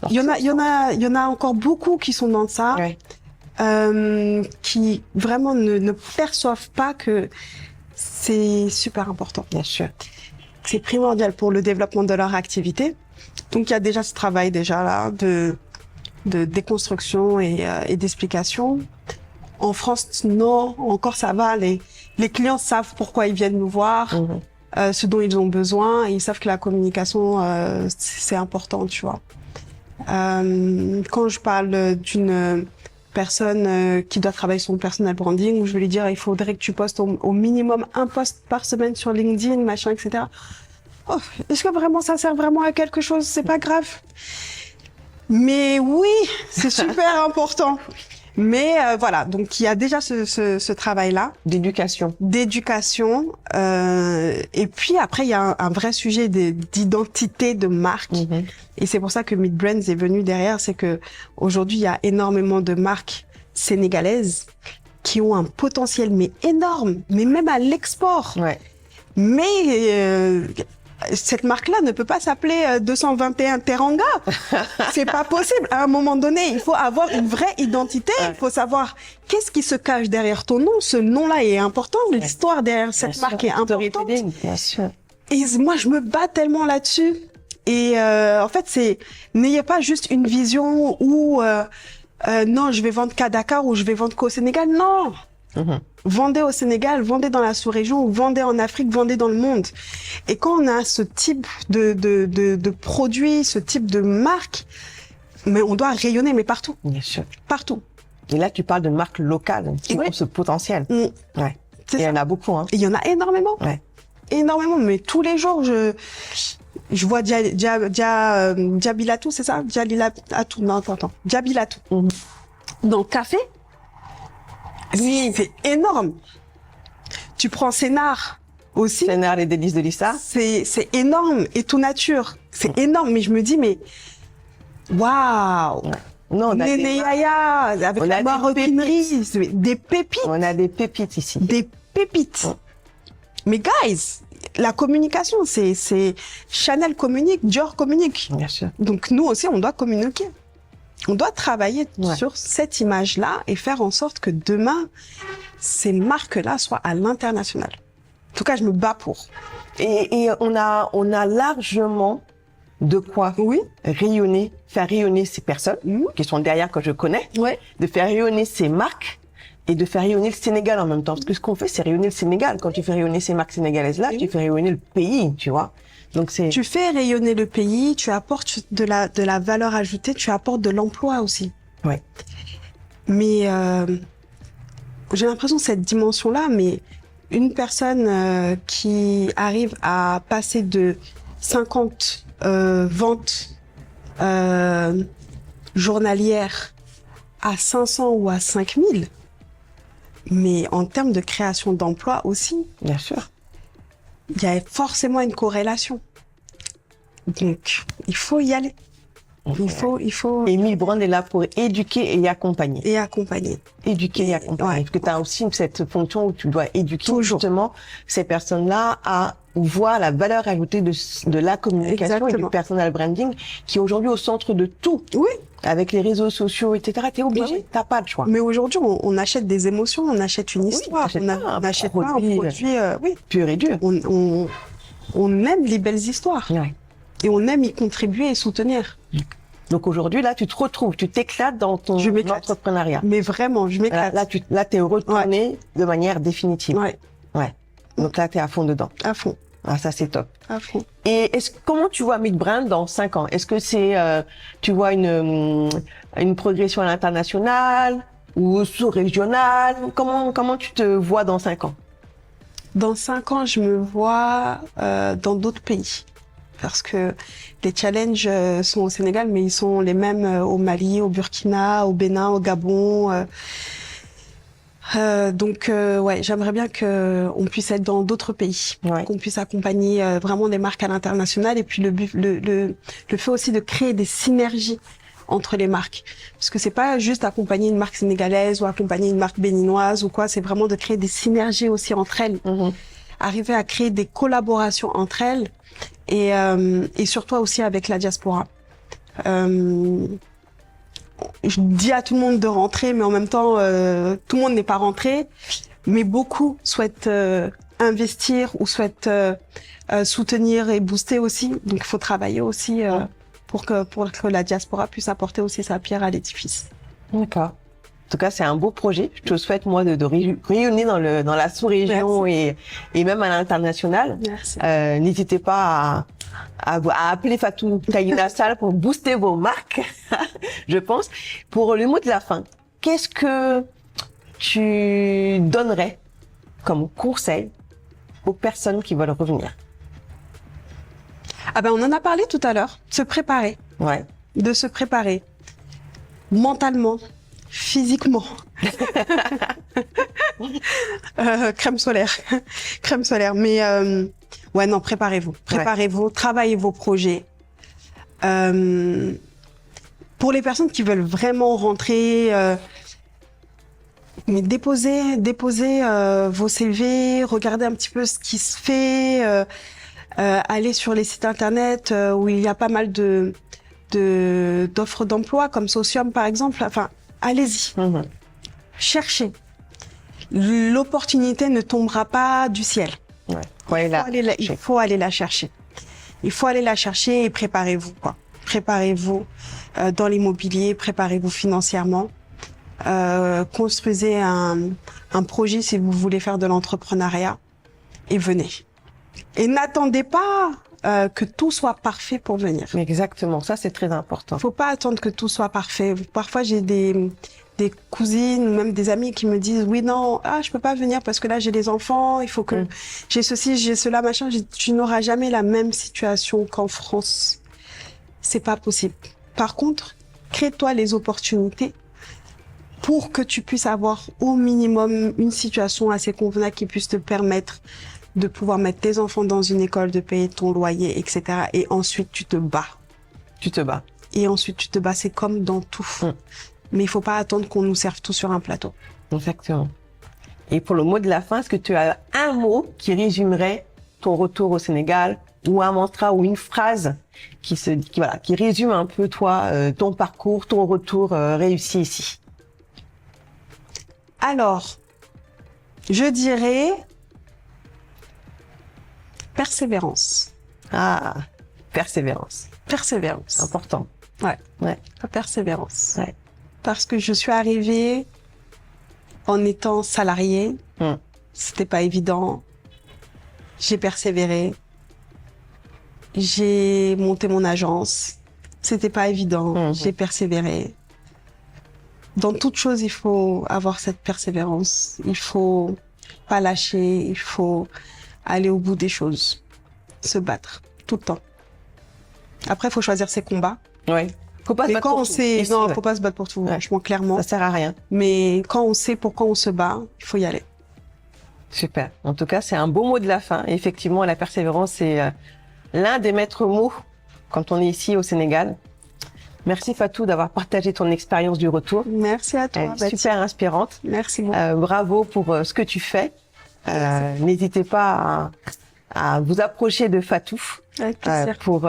il y en a encore beaucoup qui sont dans ça, Ouais. qui vraiment ne perçoivent pas que c'est super important. Bien sûr. C'est primordial pour le développement de leur activité. Donc il y a déjà ce travail là de déconstruction et d'explication. En France, non, encore ça va. Les clients savent pourquoi ils viennent nous voir, Mhm. ce dont ils ont besoin, et ils savent que la communication c'est important, tu vois. Quand je parle d'une personne qui doit travailler son personal branding, je vais lui dire il faudrait que tu postes au minimum un post par semaine sur LinkedIn, machin, etc. Oh, est-ce que vraiment ça sert vraiment à quelque chose? C'est pas grave. Mais oui, c'est super important. Mais voilà, donc il y a déjà ce travail-là D'éducation. d'éducation. Et puis après, il y a un vrai sujet d'identité de marque. Mhm. Et c'est pour ça que Meet Brands est venu derrière. C'est que aujourd'hui, il y a énormément de marques sénégalaises qui ont un potentiel mais énorme, mais même à l'export. Ouais. Mais cette marque-là ne peut pas s'appeler 221 Teranga. C'est pas possible. À un moment donné, il faut avoir une vraie identité. Ouais. Il faut savoir qu'est-ce qui se cache derrière ton nom. Ce nom-là est important. L'histoire derrière cette Bien marque sûr. est importante. Storytelling, bien sûr. Et moi, je me bats tellement là-dessus. Et en fait, n'ayez pas juste une vision où non, je vais vendre qu'à Dakar ou je vais vendre qu'au Sénégal. Non, vendez au Sénégal, vendez dans la sous-région, vendez en Afrique, vendez dans le monde. Et quand on a ce type de produit, ce type de marque, mais on doit rayonner, mais partout, Bien sûr. partout. Et là, tu parles de marques locales qui Oui. ont ce potentiel. Mm. Ouais. C'est Et il y ça. en a beaucoup, hein. Et il y en a énormément. Ouais. Énormément, mais tous les jours, je vois Diabilatou, c'est ça? Diabilatou, non, attends. Diabilatou. Mhm. Dans le café, c'est énorme. Tu prends Sénart aussi, Sénart, les délices de Lissa. c'est énorme. Et tout nature, c'est énorme. Mais je me dis, mais waouh! Non, on a Néné des, Yaya, avec on a la des maroquinerie, des pépites. on a des pépites ici. Des pépites. Mais guys, la communication, c'est Chanel communique, Dior communique. Bien sûr. Donc nous aussi, on doit communiquer. On doit travailler Ouais. sur cette image-là et faire en sorte que demain, ces marques-là soient à l'international. En tout cas, je me bats pour. Et on a largement de quoi Oui. rayonner, faire rayonner ces personnes Mhm. qui sont derrière, que je connais, Ouais. de faire rayonner ces marques et de faire rayonner le Sénégal en même temps. Parce que ce qu'on fait, c'est rayonner le Sénégal. Quand tu fais rayonner ces marques sénégalaises-là, Oui. tu fais rayonner le pays, tu vois. Donc c'est... Tu fais rayonner le pays, tu apportes de la valeur ajoutée, tu apportes de l'emploi aussi. Ouais. Mais j'ai l'impression que cette dimension-là, mais une personne qui arrive à passer de 50 ventes journalières à 500 ou à 5000, mais en termes de création d'emplois aussi, Bien sûr. il y a forcément une corrélation. Donc, il faut y aller. Il faut Et Milbrand est là pour éduquer et accompagner. et accompagner. Éduquer et accompagner. Ouais. Parce que tu as aussi cette fonction où tu dois éduquer Toujours. justement ces personnes-là à voir la valeur ajoutée de la communication et du Exactement. personal branding qui est aujourd'hui au centre de tout. Oui, Avec les réseaux sociaux, etc. T'es obligé, Bah oui. t'as pas le choix. mais aujourd'hui, on achète des émotions, on achète une histoire, t'achètes on pas un n'achète pas un produit, produit. Oui, Pur et dur. on aime les belles histoires Ouais. et on aime y contribuer et soutenir. Donc aujourd'hui, là, tu te retrouves, tu t'éclates dans ton Je m'éclate. entrepreneuriat. Mais vraiment, je m'éclate. Là, t'es retourné de manière définitive. Ouais, Donc là, t'es à fond dedans. à fond, Ah, ça, c'est top. à fond. Et comment tu vois Milbrand dans 5 ans? Est-ce que c'est, tu vois une progression à l'international ou sous-régionale? Comment tu te vois dans 5 ans? Dans 5 ans, je me vois dans d'autres pays. Parce que les challenges sont au Sénégal, mais ils sont les mêmes au Mali, au Burkina, au Bénin, au Gabon. Donc, ouais, j'aimerais bien qu'on puisse être dans d'autres pays, Ouais. qu'on puisse accompagner vraiment des marques à l'international. Et puis le fait aussi de créer des synergies entre les marques, parce que c'est pas juste accompagner une marque sénégalaise ou accompagner une marque béninoise ou quoi. C'est vraiment de créer des synergies aussi entre elles, arriver à créer des collaborations entre elles et surtout aussi avec la diaspora. Je dis à tout le monde de rentrer, mais en même temps, tout le monde n'est pas rentré. Mais beaucoup souhaitent investir ou souhaitent soutenir et booster aussi. Donc, il faut travailler aussi pour que la diaspora puisse apporter aussi sa pierre à l'édifice. D'accord. En tout cas, c'est un beau projet. Je te souhaite, moi, de rayonner dans la sous-région et même à l'international. Merci. N'hésitez pas à appeler Fatou Kayina Sall pour booster vos marques, je pense. Pour le mot de la fin, qu'est-ce que tu donnerais comme conseil aux personnes qui veulent revenir? Ah ben, on en a parlé tout à l'heure. Se préparer. Ouais. De se préparer. Mentalement. Physiquement. Crème solaire. Crème solaire. Mais ouais, non, préparez-vous. Préparez-vous, travaillez vos projets. Pour les personnes qui veulent vraiment rentrer, mais déposez vos CV, regardez un petit peu ce qui se fait, allez sur les sites internet où il y a pas mal d'offres d'emploi comme Socium par exemple. Enfin, allez-y. Cherchez. L'opportunité ne tombera pas du ciel. Ouais. Ouais, là, Il faut aller la chercher. Il faut aller la chercher et préparez-vous, quoi. Préparez-vous dans l'immobilier, préparez-vous financièrement. Construisez un projet si vous voulez faire de l'entrepreneuriat et venez. Et n'attendez pas que tout soit parfait pour venir. Exactement, ça c'est très important. Faut pas attendre que tout soit parfait. Parfois j'ai des cousines ou même des amis qui me disent oui non, je peux pas venir parce que là j'ai des enfants, il faut que j'ai ceci, j'ai cela, machin. Tu n'auras jamais la même situation qu'en France. C'est pas possible. Par contre, crée-toi les opportunités pour que tu puisses avoir au minimum une situation assez convenable qui puisse te permettre de pouvoir mettre tes enfants dans une école, de payer ton loyer, etc. Et ensuite, tu te bats. Tu te bats. Et ensuite, tu te bats. C'est comme dans tout. Mais il faut pas attendre qu'on nous serve tout sur un plateau. Exactement. Et pour le mot de la fin, est-ce que tu as un mot qui résumerait ton retour au Sénégal, ou un mantra ou une phrase qui résume un peu toi, ton parcours, ton retour réussi ici? Alors, je dirais persévérance. Ah, persévérance. Persévérance. Important. Ouais. Ouais. La persévérance. Ouais. Parce que je suis arrivée en étant salariée. C'était pas évident. J'ai persévéré. J'ai monté mon agence. C'était pas évident. J'ai persévéré. Dans toute chose, il faut avoir cette persévérance. Il faut pas lâcher. Il faut aller au bout des choses. Se battre. Tout le temps. Après, il faut choisir ses combats. Ouais. Faut pas se Mais battre quand pour on tout. sait, Et non, c'est faut pas se battre pour tout, Ouais. franchement, clairement. Ça sert à rien. Mais quand on sait pourquoi on se bat, il faut y aller. Super. En tout cas, c'est un beau mot de la fin. Et effectivement, la persévérance, c'est l'un des maîtres mots quand on est ici au Sénégal. Merci Fatou d'avoir partagé ton expérience du retour. Merci à toi, Baptiste. Super inspirante. Merci beaucoup. Bravo pour ce que tu fais. N'hésitez pas à vous approcher de Fatou Avec plaisir. pour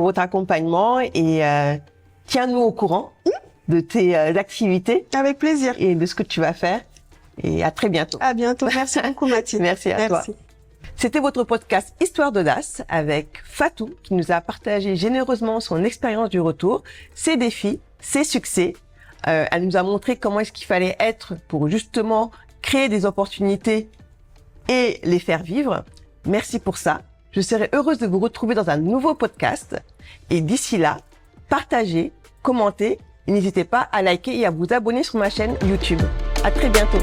votre accompagnement et tiens-nous au courant de tes activités Avec plaisir. et de ce que tu vas faire. Et à très bientôt. À bientôt. Merci beaucoup, Mathilde. Merci à toi. Merci. C'était votre podcast Histoire d'audace avec Fatou qui nous a partagé généreusement son expérience du retour, ses défis, ses succès. Elle nous a montré comment est-ce qu'il fallait être pour justement créer des opportunités et les faire vivre. Merci pour ça. Je serai heureuse de vous retrouver dans un nouveau podcast. Et d'ici là, partagez, commentez et n'hésitez pas à liker et à vous abonner sur ma chaîne YouTube. À très bientôt.